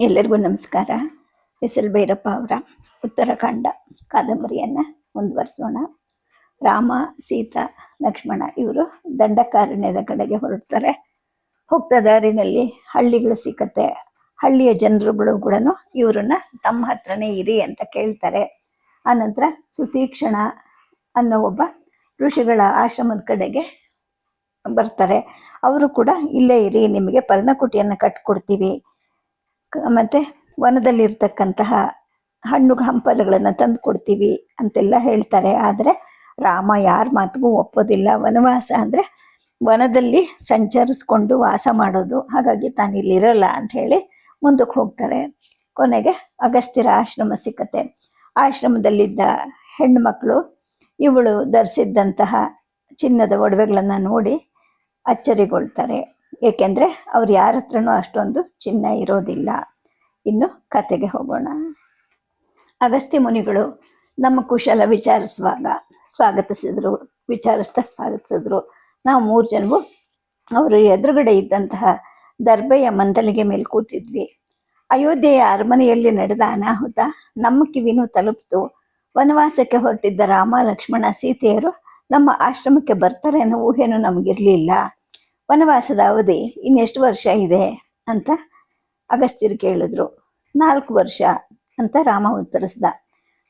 ಎಲ್ಲರಿಗೂ ನಮಸ್ಕಾರ. ಹೆಸರು ಭೈರಪ್ಪ ಅವರ ಉತ್ತರಾಖಂಡ ಕಾದಂಬರಿಯನ್ನು ಮುಂದುವರಿಸೋಣ. ರಾಮ, ಸೀತಾ, ಲಕ್ಷ್ಮಣ ಇವರು ದಂಡಕಾರಣ್ಯದ ಕಡೆಗೆ ಹೊರಡ್ತಾರೆ. ಹೋಗ್ತಾ ದಾರಿನಲ್ಲಿ ಹಳ್ಳಿಗಳು ಸಿಕ್ಕತ್ತೆ. ಹಳ್ಳಿಯ ಜನರುಗಳು ಕೂಡ ಇವರನ್ನ ತಮ್ಮ ಹತ್ರನೇ ಇರಿ ಅಂತ ಕೇಳ್ತಾರೆ. ಆನಂತರ ಸುತೀಕ್ಷಣ ಅನ್ನೋ ಒಬ್ಬ ಋಷಿಗಳ ಆಶ್ರಮದ ಕಡೆಗೆ ಬರ್ತಾರೆ. ಅವರು ಕೂಡ ಇಲ್ಲೇ ಇರಿ, ನಿಮಗೆ ಪರ್ಣಕುಟಿಯನ್ನು ಕಟ್ಕೊಡ್ತೀವಿ, ಮತ್ತು ವನದಲ್ಲಿರ್ತಕ್ಕಂತಹ ಹಣ್ಣು ಹಂಪಲುಗಳನ್ನು ತಂದು ಕೊಡ್ತೀವಿ ಅಂತೆಲ್ಲ ಹೇಳ್ತಾರೆ. ಆದರೆ ರಾಮ ಯಾರ ಮಾತಿಗೂ ಒಪ್ಪೋದಿಲ್ಲ. ವನವಾಸ ಅಂದರೆ ವನದಲ್ಲಿ ಸಂಚರಿಸ್ಕೊಂಡು ವಾಸ ಮಾಡೋದು, ಹಾಗಾಗಿ ತಾನು ಇಲ್ಲಿರಲ್ಲ ಅಂತ ಹೇಳಿ ಮುಂದಕ್ಕೆ ಹೋಗ್ತಾರೆ. ಕೊನೆಗೆ ಅಗಸ್ತ್ಯರ ಆಶ್ರಮ ಸಿಕ್ಕತ್ತೆ. ಆಶ್ರಮದಲ್ಲಿದ್ದ ಹೆಣ್ಣುಮಕ್ಕಳು ಇವಳು ಧರಿಸಿದ್ದಂತಹ ಚಿನ್ನದ ಒಡವೆಗಳನ್ನು ನೋಡಿ ಅಚ್ಚರಿಗೊಳ್ತಾರೆ. ಏಕೆಂದರೆ ಅವ್ರು ಯಾರ ಹತ್ರನೂ ಅಷ್ಟೊಂದು ಚಿನ್ನ ಇರೋದಿಲ್ಲ. ಇನ್ನು ಕತೆಗೆ ಹೋಗೋಣ. ಅಗಸ್ತ್ಯ ಮುನಿಗಳು ನಮ್ಮ ಕುಶಲ ಸ್ವಾಗತಿಸಿದ್ರು. ನಾವು 3 ಜನವು ಅವರು ಎದುರುಗಡೆ ಇದ್ದಂತಹ ದರ್ಬೆಯ ಮಂದಲಿಗೆ ಮೇಲೆ ಕೂತಿದ್ವಿ. ಅಯೋಧ್ಯೆಯ ಅರಮನೆಯಲ್ಲಿ ನಡೆದ ಅನಾಹುತ ನಮ್ಮ ಕಿವಿನೂ ತಲುಪಿತು. ವನವಾಸಕ್ಕೆ ಹೊರಟಿದ್ದ ರಾಮ, ಲಕ್ಷ್ಮಣ, ಸೀತೆಯರು ನಮ್ಮ ಆಶ್ರಮಕ್ಕೆ ಬರ್ತಾರೆ ಅನ್ನೋ ಊಹೆನೂ ನಮಗಿರಲಿಲ್ಲ. ವನವಾಸದ ಅವಧಿ ಇನ್ನೆಷ್ಟು ವರ್ಷ ಇದೆ ಅಂತ ಅಗಸ್ತ್ಯರು ಕೇಳಿದ್ರು. 4 ವರ್ಷ ಅಂತ ರಾಮ ಉತ್ತರಿಸ್ದ.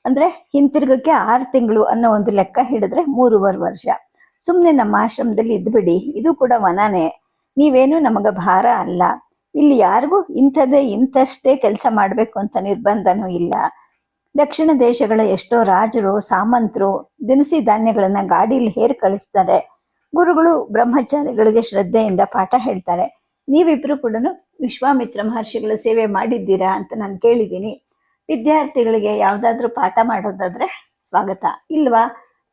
ಅಂದರೆ ಹಿಂತಿರುಗಕ್ಕೆ 6 ತಿಂಗಳು ಅನ್ನೋ ಒಂದು ಲೆಕ್ಕ ಹಿಡಿದ್ರೆ 3.5 ವರ್ಷ. ಸುಮ್ಮನೆ ನಮ್ಮ ಆಶ್ರಮದಲ್ಲಿ ಇದ್ಬಿಡಿ, ಇದು ಕೂಡ ವನನೇ, ನೀವೇನು ನಮಗೆ ಭಾರ ಅಲ್ಲ. ಇಲ್ಲಿ ಯಾರಿಗೂ ಇಂಥಷ್ಟೇ ಕೆಲಸ ಮಾಡಬೇಕು ಅಂತ ನಿರ್ಬಂಧನೂ ಇಲ್ಲ. ದಕ್ಷಿಣ ದೇಶಗಳ ಎಷ್ಟೋ ರಾಜರು, ಸಾಮಂತರು ದಿನಸಿ ಧಾನ್ಯಗಳನ್ನು ಗಾಡೀಲಿ ಹೇರಿ ಕಳಿಸ್ತಾರೆ. ಗುರುಗಳು ಬ್ರಹ್ಮಚಾರಿಗಳಿಗೆ ಶ್ರದ್ಧೆಯಿಂದ ಪಾಠ ಹೇಳ್ತಾರೆ. ನೀವಿಬ್ಬರು ಕೂಡ ವಿಶ್ವಾಮಿತ್ರ ಮಹರ್ಷಿಗಳ ಸೇವೆ ಮಾಡಿದ್ದೀರಾ ಅಂತ ನಾನು ಕೇಳಿದ್ದೀನಿ. ವಿದ್ಯಾರ್ಥಿಗಳಿಗೆ ಯಾವುದಾದ್ರೂ ಪಾಠ ಮಾಡೋದಾದ್ರೆ ಸ್ವಾಗತ, ಇಲ್ವಾ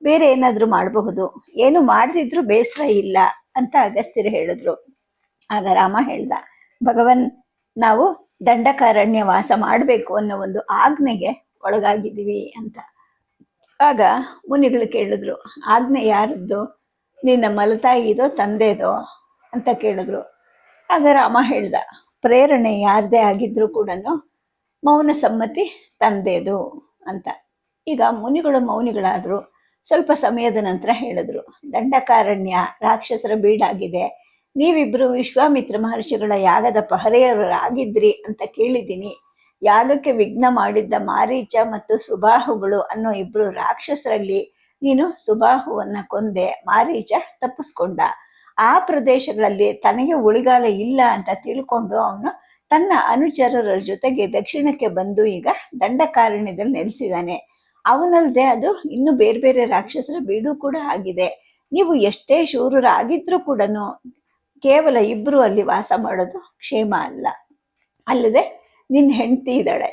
ಬೇರೆ ಏನಾದರೂ ಮಾಡಬಹುದು, ಏನು ಮಾಡದಿದ್ರೂ ಬೇಸರ ಇಲ್ಲ ಅಂತ ಅಗಸ್ತ್ಯರು ಹೇಳಿದ್ರು. ಆಗ ರಾಮ ಹೇಳ್ದ, ಭಗವನ್, ನಾವು ದಂಡಕಾರಣ್ಯ ವಾಸ ಮಾಡಬೇಕು ಅನ್ನೋ ಒಂದು ಆಜ್ಞೆಗೆ ಒಳಗಾಗಿದ್ದೀವಿ ಅಂತ. ಆಗ ಮುನಿಗಳು ಕೇಳಿದ್ರು, ಆಜ್ಞೆ ಯಾರದ್ದು? ನಿನ್ನ ಮಲತಾಯಿದೋ ತಂದೆದೋ ಅಂತ ಕೇಳಿದ್ರು. ಆಗ ರಾಮ ಹೇಳ್ದ, ಪ್ರೇರಣೆ ಯಾರದೇ ಆಗಿದ್ರೂ ಕೂಡ ಮೌನ ಸಮ್ಮತಿ ತಂದೆದು ಅಂತ. ಈಗ ಮುನಿಗಳು ಮೌನಿಗಳಾದ್ರು. ಸ್ವಲ್ಪ ಸಮಯದ ನಂತರ ಹೇಳಿದ್ರು, ದಂಡಕಾರಣ್ಯ ರಾಕ್ಷಸರ ಬೀಡಾಗಿದೆ. ನೀವಿಬ್ರು ವಿಶ್ವಾಮಿತ್ರ ಮಹರ್ಷಿಗಳ ಯಾಗದ ಪಹರೆಯರಾಗಿದ್ರಿ ಅಂತ ಕೇಳಿದ್ದೀನಿ. ಯಾಗಕ್ಕೆ ವಿಘ್ನ ಮಾಡಿದ್ದ ಮಾರೀಚ ಮತ್ತು ಸುಬಾಹುಗಳು ಅನ್ನೋ 2 ರಾಕ್ಷಸರಲ್ಲಿ ನೀನು ಸುಬಾಹುವನ್ನ ಕೊಂದೆ, ಮಾರೀಚ ತಪ್ಪಿಸ್ಕೊಂಡ. ಆ ಪ್ರದೇಶಗಳಲ್ಲಿ ತನಗೆ ಉಳಿಗಾಲ ಇಲ್ಲ ಅಂತ ತಿಳ್ಕೊಂಡು ಅವನು ತನ್ನ ಅನುಚರರ ಜೊತೆಗೆ ದಕ್ಷಿಣಕ್ಕೆ ಬಂದು ಈಗ ದಂಡಕಾರಣ್ಯದಲ್ಲಿ ನೆಲೆಸಿದ್ದಾನೆ. ಅವನಲ್ಲದೆ ಅದು ಇನ್ನು ಬೇರೆ ಬೇರೆ ರಾಕ್ಷಸರ ಬೀಡು ಕೂಡ ಆಗಿದೆ. ನೀವು ಎಷ್ಟೇ ಶೂರರಾಗಿದ್ರೂ ಕೂಡ ಕೇವಲ 2 ಅಲ್ಲಿ ವಾಸ ಮಾಡೋದು ಕ್ಷೇಮ ಅಲ್ಲ. ಅಲ್ಲದೆ ನಿನ್ನ ಹೆಂಡತಿ ಇದ್ದಾಳೆ.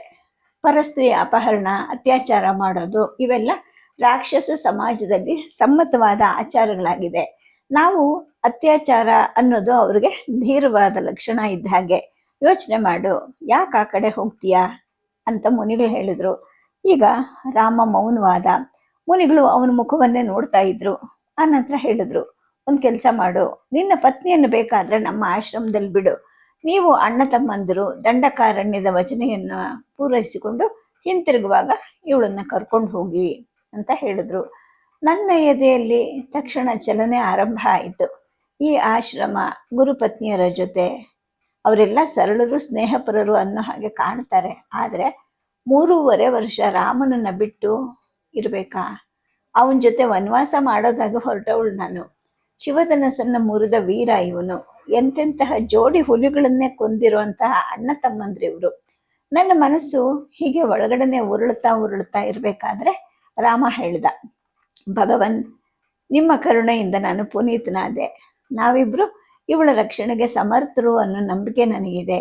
ಪರಸ್ತ್ರೀ ಅಪಹರಣ, ಅತ್ಯಾಚಾರ ಮಾಡೋದು ಇವೆಲ್ಲ ರಾಕ್ಷಸ ಸಮಾಜದಲ್ಲಿ ಸಮ್ಮತವಾದ ಆಚಾರಗಳಾಗಿದೆ. ನಾವು ಅತ್ಯಾಚಾರ ಅನ್ನೋದು ಅವ್ರಿಗೆ ಧೀರವಾದ ಲಕ್ಷಣ ಇದ್ದ ಹಾಗೆ. ಯೋಚನೆ ಮಾಡು, ಯಾಕೆ ಆ ಕಡೆ ಹೋಗ್ತೀಯಾ ಅಂತ ಮುನಿಗಳು ಹೇಳಿದ್ರು. ಈಗ ರಾಮ ಮೌನವಾದ. ಮುನಿಗಳು ಅವನ ಮುಖವನ್ನೇ ನೋಡ್ತಾ ಇದ್ರು. ಆನಂತರ ಹೇಳಿದ್ರು, ಒಂದು ಕೆಲಸ ಮಾಡು, ನಿನ್ನ ಪತ್ನಿಯನ್ನು ಬೇಕಾದ್ರೆ ನಮ್ಮ ಆಶ್ರಮದಲ್ಲಿ ಬಿಡು. ನೀವು ಅಣ್ಣ ತಮ್ಮಂದಿರು ದಂಡಕಾರಣ್ಯದ ವಚನೆಯನ್ನು ಪೂರೈಸಿಕೊಂಡು ಹಿಂತಿರುಗುವಾಗ ಇವಳನ್ನ ಕರ್ಕೊಂಡು ಹೋಗಿ ಅಂತ ಹೇಳಿದ್ರು. ನನ್ನ ಎದೆಯಲ್ಲಿ ತಕ್ಷಣ ಚಲನೆ ಆರಂಭ ಆಯಿತು. ಈ ಆಶ್ರಮ, ಗುರುಪತ್ನಿಯರ ಜೊತೆ ಅವರೆಲ್ಲ ಸರಳರು, ಸ್ನೇಹಪರರು ಅನ್ನೋ ಹಾಗೆ ಕಾಣ್ತಾರೆ. ಆದರೆ 3.5 ವರ್ಷ ರಾಮನನ್ನ ಬಿಟ್ಟು ಇರಬೇಕಾ? ಅವನ ಜೊತೆ ವನವಾಸ ಮಾಡೋದಾಗ ಹೊರಟವಳು ನಾನು. ಶಿವಧನಸನ್ನ ಮುರಿದ ವೀರ ಇವನು. ಎಂತೆಂತಹ ಜೋಡಿ ಹುಲಿಗಳನ್ನೇ ಕೊಂದಿರುವಂತಹ ಅಣ್ಣ ತಮ್ಮಂದ್ರಿವರು. ನನ್ನ ಮನಸ್ಸು ಹೀಗೆ ಒಳಗಡೆನೆ ಉರುಳ್ತಾ ಇರಬೇಕಾದ್ರೆ ರಾಮ ಹೇಳ್ದ, ಭಗವನ್, ನಿಮ್ಮ ಕರುಣೆಯಿಂದ ನಾನು ಪುನೀತನಾದೆ. ನಾವಿಬ್ರು ಇವಳ ರಕ್ಷಣೆಗೆ ಸಮರ್ಥರು ಅನ್ನೋ ನಂಬಿಕೆ ನನಗಿದೆ.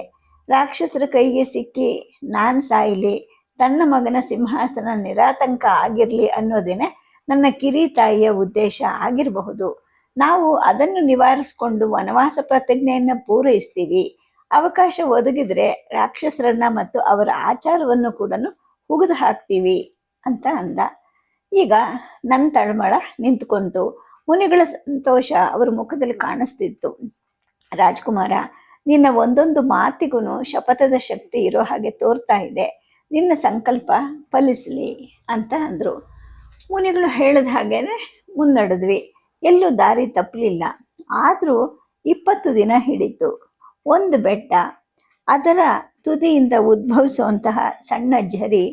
ರಾಕ್ಷಸರ ಕೈಗೆ ಸಿಕ್ಕಿ ನಾನು ಸಾಯಲಿ, ತನ್ನ ಮಗನ ಸಿಂಹಾಸನ ನಿರಾತಂಕ ಆಗಿರಲಿ ಅನ್ನೋದೇನೆ ನನ್ನ ಕಿರಿತಾಯಿಯ ಉದ್ದೇಶ ಆಗಿರಬಹುದು. ನಾವು ಅದನ್ನು ನಿವಾರಿಸ್ಕೊಂಡು ವನವಾಸ ಪ್ರತಿಜ್ಞೆಯನ್ನು ಪೂರೈಸ್ತೀವಿ. ಅವಕಾಶ ಒದಗಿದ್ರೆ ರಾಕ್ಷಸರನ್ನ ಮತ್ತು ಅವರ ಆಚಾರವನ್ನು ಕೂಡ ಹುಗಿದು ಹಾಕ್ತೀವಿ ಅಂತ ಅಂದ. ಈಗ ನನ್ನ ತಳಮಳ ನಿಂತ್ಕೊಂತು. ಮುನಿಗಳ ಸಂತೋಷ ಅವರ ಮುಖದಲ್ಲಿ ಕಾಣಿಸ್ತಿತ್ತು. ರಾಜ್ಕುಮಾರ, ನಿನ್ನ ಒಂದೊಂದು ಮಾತಿಗೂ ಶಪಥದ ಶಕ್ತಿ ಇರೋ ಹಾಗೆ ತೋರ್ತಾ ಇದೆ. ನಿನ್ನ ಸಂಕಲ್ಪ ಫಲಿಸಲಿ ಅಂತ ಅಂದರು. ಮುನಿಗಳು ಹೇಳಿದ ಹಾಗೇನೆ ಮುನ್ನಡೆದ್ವಿ. ಎಲ್ಲೂ ದಾರಿ ತಪ್ಪಲಿಲ್ಲ. ಆದರೂ 20 ದಿನ ಹಿಡಿತು. ಒಂದು ಬೆಟ್ಟ, ಅದರ ತುದಿಯಿಂದ ಉದ್ಭವಿಸುವಂತಹ ಸಣ್ಣ ಝರಿ,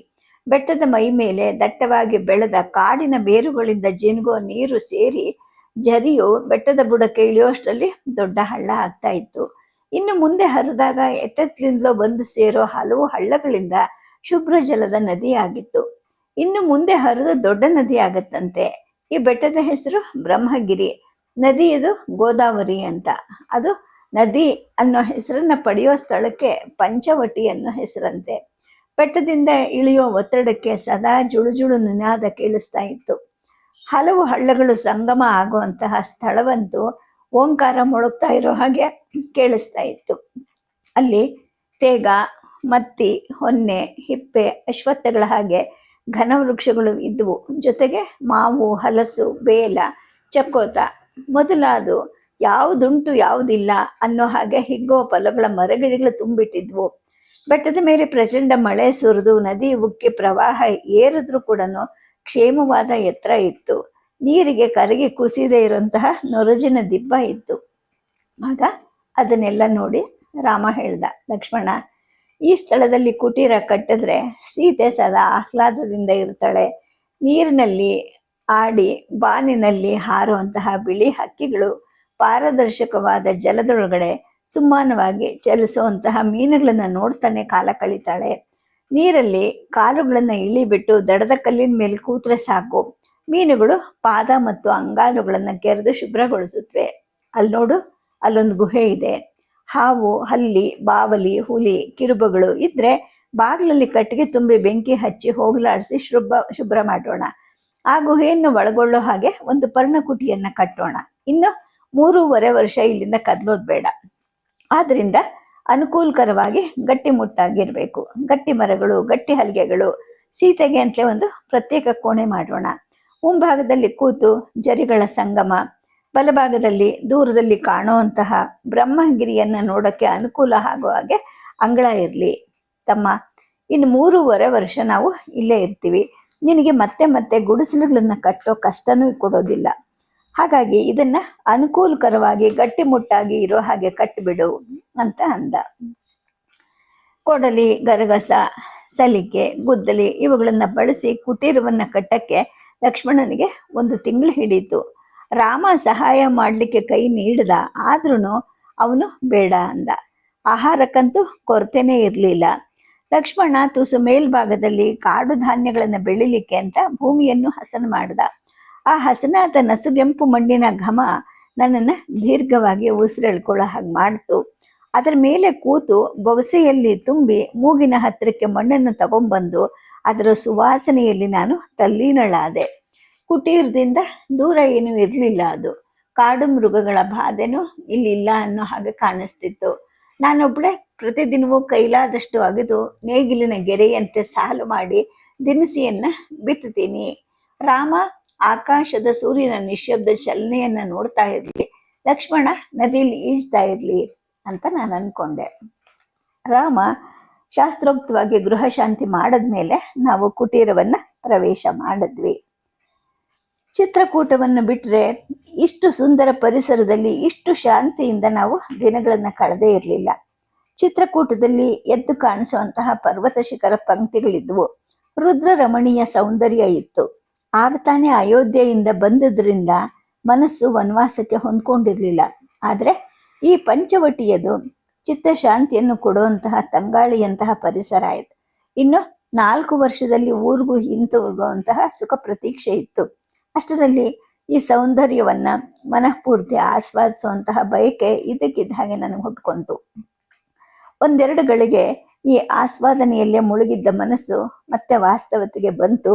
ಬೆಟ್ಟದ ಮೈ ಮೇಲೆ ದಟ್ಟವಾಗಿ ಬೆಳೆದ ಕಾಡಿನ ಬೇರುಗಳಿಂದ ಜಿನುಗೋ ನೀರು ಸೇರಿ ಝರಿಯು ಬೆಟ್ಟದ ಬುಡಕ್ಕೆ ಇಳಿಯುವಷ್ಟರಲ್ಲಿ ದೊಡ್ಡ ಹಳ್ಳ ಆಗ್ತಾ ಇತ್ತು. ಇನ್ನು ಮುಂದೆ ಹರಿದಾಗ ಎತ್ತೆತ್ತಲಿಂದಲೋ ಬಂದು ಸೇರೋ ಹಲವು ಹಳ್ಳಗಳಿಂದ ಶುಭ್ರ ಜಲದ ನದಿ ಆಗಿತ್ತು. ಇನ್ನು ಮುಂದೆ ಹರಿದು ದೊಡ್ಡ ನದಿ ಆಗತ್ತಂತೆ. ಈ ಬೆಟ್ಟದ ಹೆಸರು ಬ್ರಹ್ಮಗಿರಿ, ನದಿಯದು ಗೋದಾವರಿ ಅಂತ. ಅದು ನದಿ ಅನ್ನೋ ಹೆಸರನ್ನ ಪಡೆಯೋ ಸ್ಥಳಕ್ಕೆ ಪಂಚವಟಿ ಅನ್ನೋ ಹೆಸರಂತೆ. ಬೆಟ್ಟದಿಂದ ಇಳಿಯೋ ಒತ್ತಡಕ್ಕೆ ಸದಾ ಜುಳುಜುಳು ನಿನಾದ ಕೇಳಿಸ್ತಾ ಇತ್ತು. ಹಲವು ಹಳ್ಳಗಳು ಸಂಗಮ ಆಗುವಂತಹ ಸ್ಥಳವಂತೂ ಓಂಕಾರ ಮೊಳಗ್ತಾ ಇರೋ ಹಾಗೆ ಕೇಳಿಸ್ತಾ ಇತ್ತು. ಅಲ್ಲಿ ತೇಗ, ಮತ್ತಿ, ಹೊನ್ನೆ, ಹಿಪ್ಪೆ, ಅಶ್ವತ್ಥಗಳ ಹಾಗೆ ಘನ ವೃಕ್ಷಗಳು ಇದ್ವು. ಜೊತೆಗೆ ಮಾವು, ಹಲಸು, ಬೇಲ, ಚಕ್ಕೋತ ಮೊದಲಾದ ಯಾವುದುಂಟು ಯಾವುದಿಲ್ಲ ಅನ್ನೋ ಹಾಗೆ ಹಿಗ್ಗೋ ಫಲಗಳ ಮರಗಿಳಿಗಳು ತುಂಬಿಟ್ಟಿದ್ವು. ಬೆಟ್ಟದ ಮೇಲೆ ಪ್ರಚಂಡ ಮಳೆ ಸುರಿದು ನದಿ ಉಕ್ಕಿ ಪ್ರವಾಹ ಏರಿದ್ರೂ ಕೂಡ ಕ್ಷೇಮವಾದ ಎತ್ತರ ಇತ್ತು. ನೀರಿಗೆ ಕರಗಿ ಕುಸಿದೇ ಇರುವಂತಹ ನೊರಜಿನ ದಿಬ್ಬ ಇತ್ತು. ಆಗ ಅದನ್ನೆಲ್ಲ ನೋಡಿ ರಾಮ ಹೇಳ್ದ, ಲಕ್ಷ್ಮಣ, ಈ ಸ್ಥಳದಲ್ಲಿ ಕುಟೀರ ಕಟ್ಟಿದ್ರೆ ಸೀತೆ ಸದಾ ಆಹ್ಲಾದದಿಂದ ಇರ್ತಾಳೆ. ನೀರಿನಲ್ಲಿ ಆಡಿ ಬಾನಿನಲ್ಲಿ ಹಾರುವಂತಹ ಬಿಳಿ ಹಕ್ಕಿಗಳು ಪಾರದರ್ಶಕವಾದ ಜಲದೊಳಗಡೆ ಸುಮ್ಮಾನವಾಗಿ ಚಲಿಸುವಂತಹ ಮೀನುಗಳನ್ನ ನೋಡ್ತಾನೆ ಕಾಲ ಕಳೀತಾಳೆ. ನೀರಲ್ಲಿ ಕಾಲುಗಳನ್ನ ಇಳಿಬಿಟ್ಟು ದಡದ ಕಲ್ಲಿನ ಮೇಲೆ ಕೂತ್ರೆ ಸಾಕು, ಮೀನುಗಳು ಪಾದ ಮತ್ತು ಅಂಗಾಲುಗಳನ್ನ ಕೆರೆದು ಶುಭ್ರಗೊಳಿಸುತ್ತವೆ. ಅಲ್ಲಿ ನೋಡು, ಅಲ್ಲೊಂದು ಗುಹೆ ಇದೆ. ಹಾವು, ಹಲ್ಲಿ, ಬಾವಲಿ, ಹುಲಿ, ಕಿರುಬಗಳು ಇದ್ರೆ ಬಾಗಿಲಲ್ಲಿ ಕಟ್ಟಿಗೆ ತುಂಬಿ ಬೆಂಕಿ ಹಚ್ಚಿ ಹೋಗಲಾಡಿಸಿ ಶುಭ್ರ ಮಾಡೋಣ. ಆ ಗುಹೆಯನ್ನು ಒಳಗೊಳ್ಳೋ ಹಾಗೆ ಒಂದು ಪರ್ಣಕುಟಿಯನ್ನ ಕಟ್ಟೋಣ. ಇನ್ನು 3.5 ವರ್ಷ ಇಲ್ಲಿಂದ ಕದಲೋದು ಬೇಡ. ಆದ್ರಿಂದ ಅನುಕೂಲಕರವಾಗಿ ಗಟ್ಟಿಮುಟ್ಟಾಗಿರ್ಬೇಕು. ಗಟ್ಟಿ ಮರಗಳು, ಗಟ್ಟಿ ಹಲಿಗೆಗಳು, ಸೀತೆಗೆ ಅಂತಲೇ ಒಂದು ಪ್ರತ್ಯೇಕ ಕೋಣೆ ಮಾಡೋಣ. ಮುಂಭಾಗದಲ್ಲಿ ಕೂತು ಜರಿಗಳ ಸಂಗಮ, ಬಲಭಾಗದಲ್ಲಿ ದೂರದಲ್ಲಿ ಕಾಣುವಂತಹ ಬ್ರಹ್ಮಗಿರಿಯನ್ನ ನೋಡಕ್ಕೆ ಅನುಕೂಲ ಆಗೋ ಹಾಗೆ ಅಂಗಳ ಇರಲಿ. ತಮ್ಮ, ಇನ್ನು 3.5 ವರ್ಷ ನಾವು ಇಲ್ಲೇ ಇರ್ತೀವಿ. ನಿನಗೆ ಮತ್ತೆ ಮತ್ತೆ ಗುಡಿಸಲುಗಳನ್ನ ಕಟ್ಟೋ ಕಷ್ಟನೂ ಕೊಡೋದಿಲ್ಲ. ಹಾಗಾಗಿ ಇದನ್ನ ಅನುಕೂಲಕರವಾಗಿ ಗಟ್ಟಿಮುಟ್ಟಾಗಿ ಇರೋ ಹಾಗೆ ಕಟ್ಟಿಬಿಡು ಅಂತ ಅಂದ. ಕೊಡಲಿ, ಗರಗಸ, ಸಲಿಕೆ, ಗುದ್ದಲಿ ಇವುಗಳನ್ನ ಬಳಸಿ ಕುಟೀರವನ್ನ ಕಟ್ಟಕ್ಕೆ ಲಕ್ಷ್ಮಣನಿಗೆ 1 ತಿಂಗಳು ಹಿಡೀತು. ರಾಮ ಸಹಾಯ ಮಾಡಲಿಕ್ಕೆ ಕೈ ನೀಡಿದ, ಆದ್ರೂ ಅವನು ಬೇಡ ಅಂದ. ಆಹಾರಕ್ಕಂತೂ ಕೊರತೆನೇ ಇರಲಿಲ್ಲ. ಲಕ್ಷ್ಮಣ ತುಸು ಮೇಲ್ಭಾಗದಲ್ಲಿ ಕಾಡು ಧಾನ್ಯಗಳನ್ನು ಬೆಳಿಲಿಕ್ಕೆ ಅಂತ ಭೂಮಿಯನ್ನು ಹಸನು ಮಾಡ್ದ. ಆ ಹಸನಾದ ನಸುಗೆಂಪು ಮಣ್ಣಿನ ಘಮ ನನ್ನನ್ನು ದೀರ್ಘವಾಗಿ ಉಸಿರೆಳ್ಕೊಳ್ಳೋ ಹಾಗೆ ಮಾಡ್ತು. ಅದರ ಮೇಲೆ ಕೂತು ಬೊಗಸೆಯಲ್ಲಿ ತುಂಬಿ ಮೂಗಿನ ಹತ್ತಿರಕ್ಕೆ ಮಣ್ಣನ್ನು ತಗೊಂಡ್ಬಂದು ಅದರ ಸುವಾಸನೆಯಲ್ಲಿ ನಾನು ತಲ್ಲೀನಳಾದೆ. ಕುಟೀರದಿಂದ ದೂರ ಏನೂ ಇರಲಿಲ್ಲ. ಅದು ಕಾಡು ಮೃಗಗಳ ಬಾಧೆನೂ ಇಲ್ಲಿಲ್ಲ ಅನ್ನೋ ಹಾಗೆ ಕಾಣಿಸ್ತಿತ್ತು. ನಾನೊಬ್ಬಳೆ ಪ್ರತಿದಿನವೂ ಕೈಲಾದಷ್ಟು ಅಗೆದು ನೇಗಿಲಿನ ಗೆರೆಯಂತೆ ಸಾಲು ಮಾಡಿ ದಿನಸಿಯನ್ನ ಬಿತ್ತುತ್ತೀನಿ. ರಾಮ ಆಕಾಶದ ಸೂರ್ಯನ ನಿಶ್ಶಬ್ದ ಚಲನೆಯನ್ನ ನೋಡ್ತಾ ಇರ್ಲಿ, ಲಕ್ಷ್ಮಣ ನದಿಯಲ್ಲಿ ಈಜ್ತಾ ಇರ್ಲಿ ಅಂತ ನಾನು ಅನ್ಕೊಂಡೆ. ರಾಮ ಶಾಸ್ತ್ರೋಕ್ತವಾಗಿ ಗೃಹ ಶಾಂತಿ ಮಾಡದ್ಮೇಲೆ ನಾವು ಕುಟೀರವನ್ನ ಪ್ರವೇಶ ಮಾಡಿದ್ವಿ. ಚಿತ್ರಕೂಟವನ್ನು ಬಿಟ್ಟರೆ ಇಷ್ಟು ಸುಂದರ ಪರಿಸರದಲ್ಲಿ ಇಷ್ಟು ಶಾಂತಿಯಿಂದ ನಾವು ದಿನಗಳನ್ನು ಕಳೆದೇ ಇರಲಿಲ್ಲ. ಚಿತ್ರಕೂಟದಲ್ಲಿ ಎದ್ದು ಕಾಣಿಸುವಂತಹ ಪರ್ವತ ಶಿಖರ ಪಂಕ್ತಿಗಳಿದ್ವು. ರುದ್ರ ರಮಣೀಯ ಸೌಂದರ್ಯ ಇತ್ತು. ಆಗ ತಾನೇ ಅಯೋಧ್ಯೆಯಿಂದ ಬಂದದ್ರಿಂದ ಮನಸ್ಸು ವನವಾಸಕ್ಕೆ ಹೊಂದ್ಕೊಂಡಿರ್ಲಿಲ್ಲ. ಆದರೆ ಈ ಪಂಚವಟಿಯದು ಚಿತ್ತಶಾಂತಿಯನ್ನು ಕೊಡುವಂತಹ ತಂಗಾಳಿಯಂತಹ ಪರಿಸರ ಆಯಿತು. ಇನ್ನು 4 ವರ್ಷದಲ್ಲಿ ಊರಿಗೂ ಹಿಂತಿರುಗುವಂತಹ ಸುಖ ಪ್ರತೀಕ್ಷೆ ಇತ್ತು. ಅಷ್ಟರಲ್ಲಿ ಈ ಸೌಂದರ್ಯವನ್ನ ಮನಃಪೂರ್ತಿ ಆಸ್ವಾದಿಸುವಂತಹ ಬಯಕೆ ಇದಕ್ಕಿದ್ದ ಹಾಗೆ ನನಗೆ ಹುಟ್ಕೊಂತು. 1-2 ಗಳಿಗೆ ಈ ಆಸ್ವಾದನೆಯಲ್ಲೇ ಮುಳುಗಿದ್ದ ಮನಸ್ಸು ಮತ್ತೆ ವಾಸ್ತವತೆಗೆ ಬಂತು.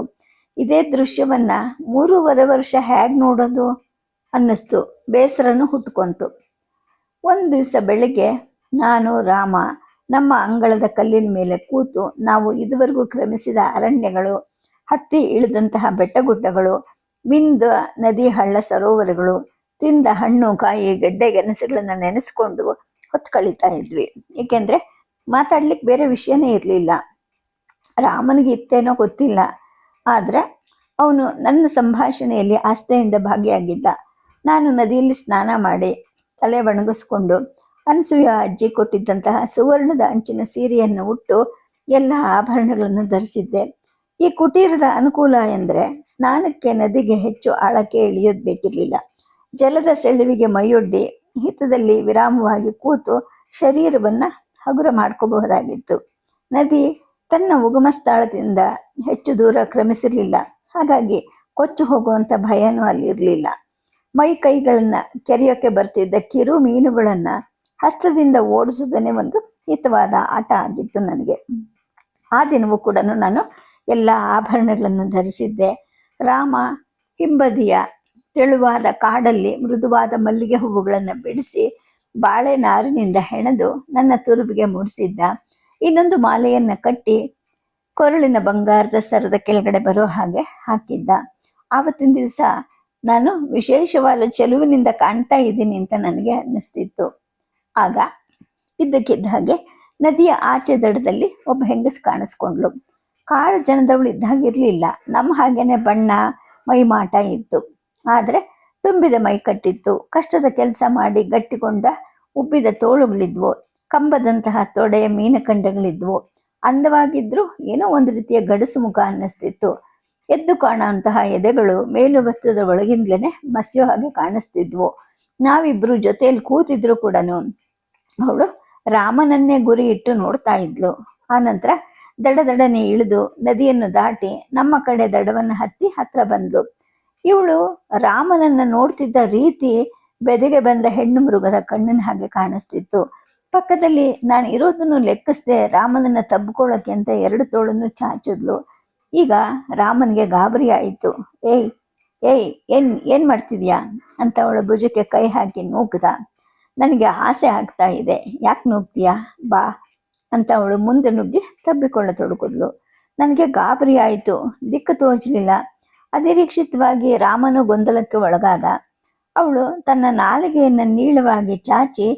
ಇದೇ ದೃಶ್ಯವನ್ನ 3.5 ವರ್ಷ ಹೇಗೆ ನೋಡೋದು ಅನ್ನಿಸ್ತು. ಬೇಸರನು ಹುಟ್ಕೊಂತು. ಒಂದು ದಿವಸ ಬೆಳಿಗ್ಗೆ ನಾನು, ರಾಮ ನಮ್ಮ ಅಂಗಳದ ಕಲ್ಲಿನ ಮೇಲೆ ಕೂತು ನಾವು ಇದುವರೆಗೂ ಕ್ರಮಿಸಿದ ಅರಣ್ಯಗಳು, ಹತ್ತಿ ಇಳಿದಂತಹ ಬೆಟ್ಟಗುಡ್ಡಗಳು, ಮಿಂದ ನದಿ ಹಳ್ಳ ಸರೋವರಗಳು, ತಿಂದ ಹಣ್ಣು ಕಾಯಿ ಗೆಡ್ಡೆ ಗೆಣಸುಗಳನ್ನ ನೆನೆಸ್ಕೊಂಡು ಹೊತ್ತು ಕಳೀತಾ ಇದ್ವಿ. ಏಕೆಂದರೆ ಮಾತಾಡ್ಲಿಕ್ಕೆ ಬೇರೆ ವಿಷಯನೇ ಇರಲಿಲ್ಲ. ರಾಮನಿಗೆ ಇತ್ತೇನೋ ಗೊತ್ತಿಲ್ಲ, ಆದರೆ ಅವನು ನನ್ನ ಸಂಭಾಷಣೆಯಲ್ಲಿ ಆಸ್ಥೆಯಿಂದ ಭಾಗಿಯಾಗಿದ್ದ. ನಾನು ನದಿಯಲ್ಲಿ ಸ್ನಾನ ಮಾಡಿ ತಲೆ ಒಣಗಿಸ್ಕೊಂಡು ಅನಸೂಯ ಅಜ್ಜಿ ಕೊಟ್ಟಿದ್ದಂತಹ ಸುವರ್ಣದ ಅಂಚಿನ ಸೀರೆಯನ್ನು ಉಟ್ಟು ಎಲ್ಲ ಆಭರಣಗಳನ್ನು ಧರಿಸಿದ್ದೆ. ಈ ಕುಟೀರದ ಅನುಕೂಲ ಎಂದರೆ ಸ್ನಾನಕ್ಕೆ ನದಿಗೆ ಹೆಚ್ಚು ಆಳಕ್ಕೆ ಇಳಿಯೋದು ಬೇಕಿರಲಿಲ್ಲ. ಜಲದ ಸೆಳುವಿಗೆ ಮೈಯೊಡ್ಡಿ ಹಿತದಲ್ಲಿ ವಿರಾಮವಾಗಿ ಕೂತು ಶರೀರವನ್ನು ಹಗುರ ಮಾಡ್ಕೋಬಹುದಾಗಿತ್ತು. ನದಿ ತನ್ನ ಉಗಮ ಸ್ಥಳದಿಂದ ಹೆಚ್ಚು ದೂರ ಕ್ರಮಿಸಿರಲಿಲ್ಲ. ಹಾಗಾಗಿ ಕೊಚ್ಚು ಹೋಗುವಂಥ ಭಯನೂ ಅಲ್ಲಿರಲಿಲ್ಲ. ಮೈ ಕೈಗಳನ್ನು ಕೆರೆಯೋಕ್ಕೆ ಬರ್ತಿದ್ದ ಕಿರು ಮೀನುಗಳನ್ನು ಹಸ್ತದಿಂದ ಓಡಿಸೋದನ್ನೇ ಒಂದು ಹಿತವಾದ ಆಟ ಆಗಿತ್ತು ನನಗೆ. ಆ ದಿನವೂ ಕೂಡ ನಾನು ಎಲ್ಲ ಆಭರಣಗಳನ್ನು ಧರಿಸಿದ್ದೆ. ರಾಮ ಹಿಂಬದಿಯ ತೆಳುವಾದ ಕಾಡಲ್ಲಿ ಮೃದುವಾದ ಮಲ್ಲಿಗೆ ಹೂವುಗಳನ್ನು ಬಿಡಿಸಿ ಬಾಳೆ ನಾರಿನಿಂದ ಹೆಣೆದು ನನ್ನ ತುರುಬಿಗೆ ಮೂಡಿಸಿದ್ದ. ಇನ್ನೊಂದು ಮಾಲೆಯನ್ನು ಕಟ್ಟಿ ಕೊರಳಿನ ಬಂಗಾರದ ಸರದ ಕೆಳಗಡೆ ಬರೋ ಹಾಗೆ ಹಾಕಿದ್ದ. ಆವತ್ತಿನ ದಿವಸ ನಾನು ವಿಶೇಷವಾದ ಚೆಲುವಿನಿಂದ ಕಾಣ್ತಾ ಇದ್ದೀನಿ ಅಂತ ನನಗೆ ಅನ್ನಿಸ್ತಿತ್ತು. ಆಗ ಇದ್ದಕ್ಕಿದ್ದ ಹಾಗೆ ನದಿಯ ಆಚೆ ದಡದಲ್ಲಿ ಒಬ್ಬ ಹೆಂಗಸು ಕಾಣಿಸ್ಕೊಂಡ್ಳು. ಕಾಡು ಜನದವಳು ಇದ್ದಾಗಿರಲಿಲ್ಲ. ನಮ್ಮ ಹಾಗೇನೆ ಬಣ್ಣ ಮೈಮಾಟ ಇತ್ತು, ಆದರೆ ತುಂಬಿದ ಮೈ ಕಟ್ಟಿತ್ತು. ಕಷ್ಟದ ಕೆಲಸ ಮಾಡಿ ಗಟ್ಟಿಕೊಂಡ ಉಬ್ಬಿದ ತೋಳುಗಳಿದ್ವು. ಕಂಬದಂತಹ ತೊಡೆ ಮೀನಖಂಡಗಳಿದ್ವು. ಅಂದವಾಗಿದ್ರೂ ಏನೋ ಒಂದು ರೀತಿಯ ಗಡಸು ಮುಖ ಅನ್ನಿಸ್ತಿತ್ತು. ಎದ್ದು ಕಾಣುವಂತಹ ಎದೆಗಳು ಮೇಲು ವಸ್ತ್ರದ ಒಳಗಿಂದಲೇ ಮಸಿಯೋ ಹಾಗೆ ಕಾಣಿಸ್ತಿದ್ವು. ನಾವಿಬ್ರು ಜೊತೆಯಲ್ಲಿ ಕೂತಿದ್ರು ಕೂಡ ಅವಳು ರಾಮನನ್ನೇ ಗುರಿ ಇಟ್ಟು ನೋಡ್ತಾ ಇದ್ಲು. ಆನಂತರ ದಡದಡನೆ ಇಳಿದು ನದಿಯನ್ನು ದಾಟಿ ನಮ್ಮ ಕಡೆ ದಡವನ್ನು ಹತ್ತಿ ಹತ್ರ ಬಂದ್ಲು. ಇವಳು ರಾಮನನ್ನ ನೋಡ್ತಿದ್ದ ರೀತಿ ಬೆದೆಗೆ ಬಂದ ಹೆಣ್ಣು ಮೃಗದ ಕಣ್ಣಿನ ಹಾಗೆ ಕಾಣಿಸ್ತಿತ್ತು. ಪಕ್ಕದಲ್ಲಿ ನಾನು ಇರೋದನ್ನು ಲೆಕ್ಕಿಸದೆ ರಾಮನನ್ನ ತಬ್ಕೊಳ್ಳೋಕೆ ಅಂತ ಎರಡು ತೋಳನ್ನು ಚಾಚಿದ್ಲು. ಈಗ ರಾಮನಿಗೆ ಗಾಬರಿ ಆಯಿತು. ಏಯ್ ಏಯ್ ಏನ್ ಮಾಡ್ತಿದ್ಯಾ ಅಂತ ಅವಳ ಭುಜಕ್ಕೆ ಕೈ ಹಾಕಿ ನೂಕ್ದ. ನನಗೆ ಆಸೆ ಆಗ್ತಾ ಇದೆ, ಯಾಕೆ ನೂಗ್ತೀಯಾ, ಬಾ ಅಂತ ಅವಳು ಮುಂದೆ ನುಗ್ಗಿ ತಬ್ಬಿಕೊಳ್ಳತೊಡಗಿದ್ಲು. ನನಗೆ ಗಾಬರಿ ಆಯಿತು, ದಿಕ್ಕು ತೋಚಲಿಲ್ಲ. ಅನಿರೀಕ್ಷಿತವಾಗಿ ರಾಮನು ಗೊಂದಲಕ್ಕೆ ಒಳಗಾದ. ಅವಳು ತನ್ನ ನಾಲಿಗೆಯನ್ನು ನೀಳವಾಗಿ ಚಾಚಿ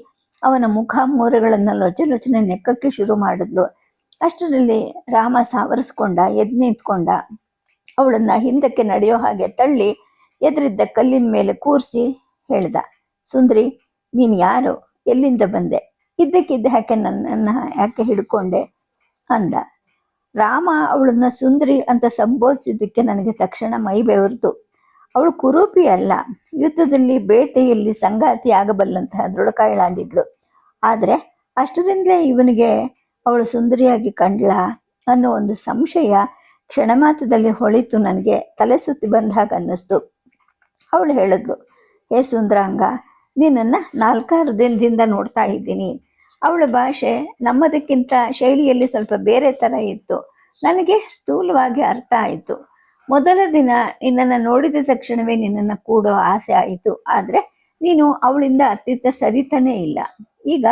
ಅವನ ಮುಖ ಮೂರೆಗಳನ್ನು ಲೊಚಲೊಚನೆ ನೆಕ್ಕಕ್ಕೆ ಶುರು ಮಾಡಿದ್ಲು. ಅಷ್ಟರಲ್ಲಿ ರಾಮ ಸಾವರಿಸ್ಕೊಂಡ, ಎದ್ದು ನಿಂತ್ಕೊಂಡ. ಅವಳನ್ನ ಹಿಂದಕ್ಕೆ ನಡೆಯೋ ಹಾಗೆ ತಳ್ಳಿ ಎದುರಿದ್ದ ಕಲ್ಲಿನ ಮೇಲೆ ಕೂರಿಸಿ ಹೇಳ್ದ, ಸುಂದ್ರಿ, ನೀನು ಯಾರು, ಎಲ್ಲಿಂದ ಬಂದೆ, ಇದ್ದಕ್ಕಿದ್ದ ಯಾಕೆ ನನ್ನನ್ನು ಯಾಕೆ ಹಿಡ್ಕೊಂಡೆ ಅಂದ. ರಾಮ ಅವಳನ್ನ ಸುಂದರಿ ಅಂತ ಸಂಬೋಧಿಸಿದ್ದಕ್ಕೆ ನನಗೆ ತಕ್ಷಣ ಮೈ ಬೆವರ್ತು. ಅವಳು ಕುರೂಪಿ ಅಲ್ಲ, ಯುದ್ಧದಲ್ಲಿ ಬೇಟೆಯಲ್ಲಿ ಸಂಗಾತಿ ಆಗಬಲ್ಲಂತಹ ದೃಢಕಾಯಳಾಗಿದ್ಲು. ಆದರೆ ಅಷ್ಟರಿಂದಲೇ ಇವನಿಗೆ ಅವಳು ಸುಂದರಿಯಾಗಿ ಕಂಡ್ಲ ಅನ್ನೋ ಒಂದು ಸಂಶಯ ಕ್ಷಣಮಾತ್ರದಲ್ಲಿ ಹೊಳಿತು. ನನಗೆ ತಲೆ ಸುತ್ತಿ ಬಂದ ಹಾಗೆ ಅನ್ನಿಸ್ತು. ಅವಳು ಹೇಳಿದ್ಲು, ಹೇ ಸುಂದರಾಂಗ, ನಿನ್ನನ್ನು 4-6 ದಿನದಿಂದ ನೋಡ್ತಾ ಇದ್ದೀನಿ. ಅವಳ ಭಾಷೆ ನಮ್ಮದಕ್ಕಿಂತ ಶೈಲಿಯಲ್ಲಿ ಸ್ವಲ್ಪ ಬೇರೆ ಥರ ಇತ್ತು. ನನಗೆ ಸ್ಥೂಲವಾಗಿ ಅರ್ಥ ಆಯಿತು. ಮೊದಲ ದಿನ ನಿನ್ನನ್ನು ನೋಡಿದ ತಕ್ಷಣವೇ ನಿನ್ನನ್ನು ಕೂಡೋ ಆಸೆ ಆಯಿತು. ಆದರೆ ನೀನು ಅವಳಿಂದ ಅತ್ತಿತ್ತ ಸರಿತಾನೇ ಇಲ್ಲ. ಈಗ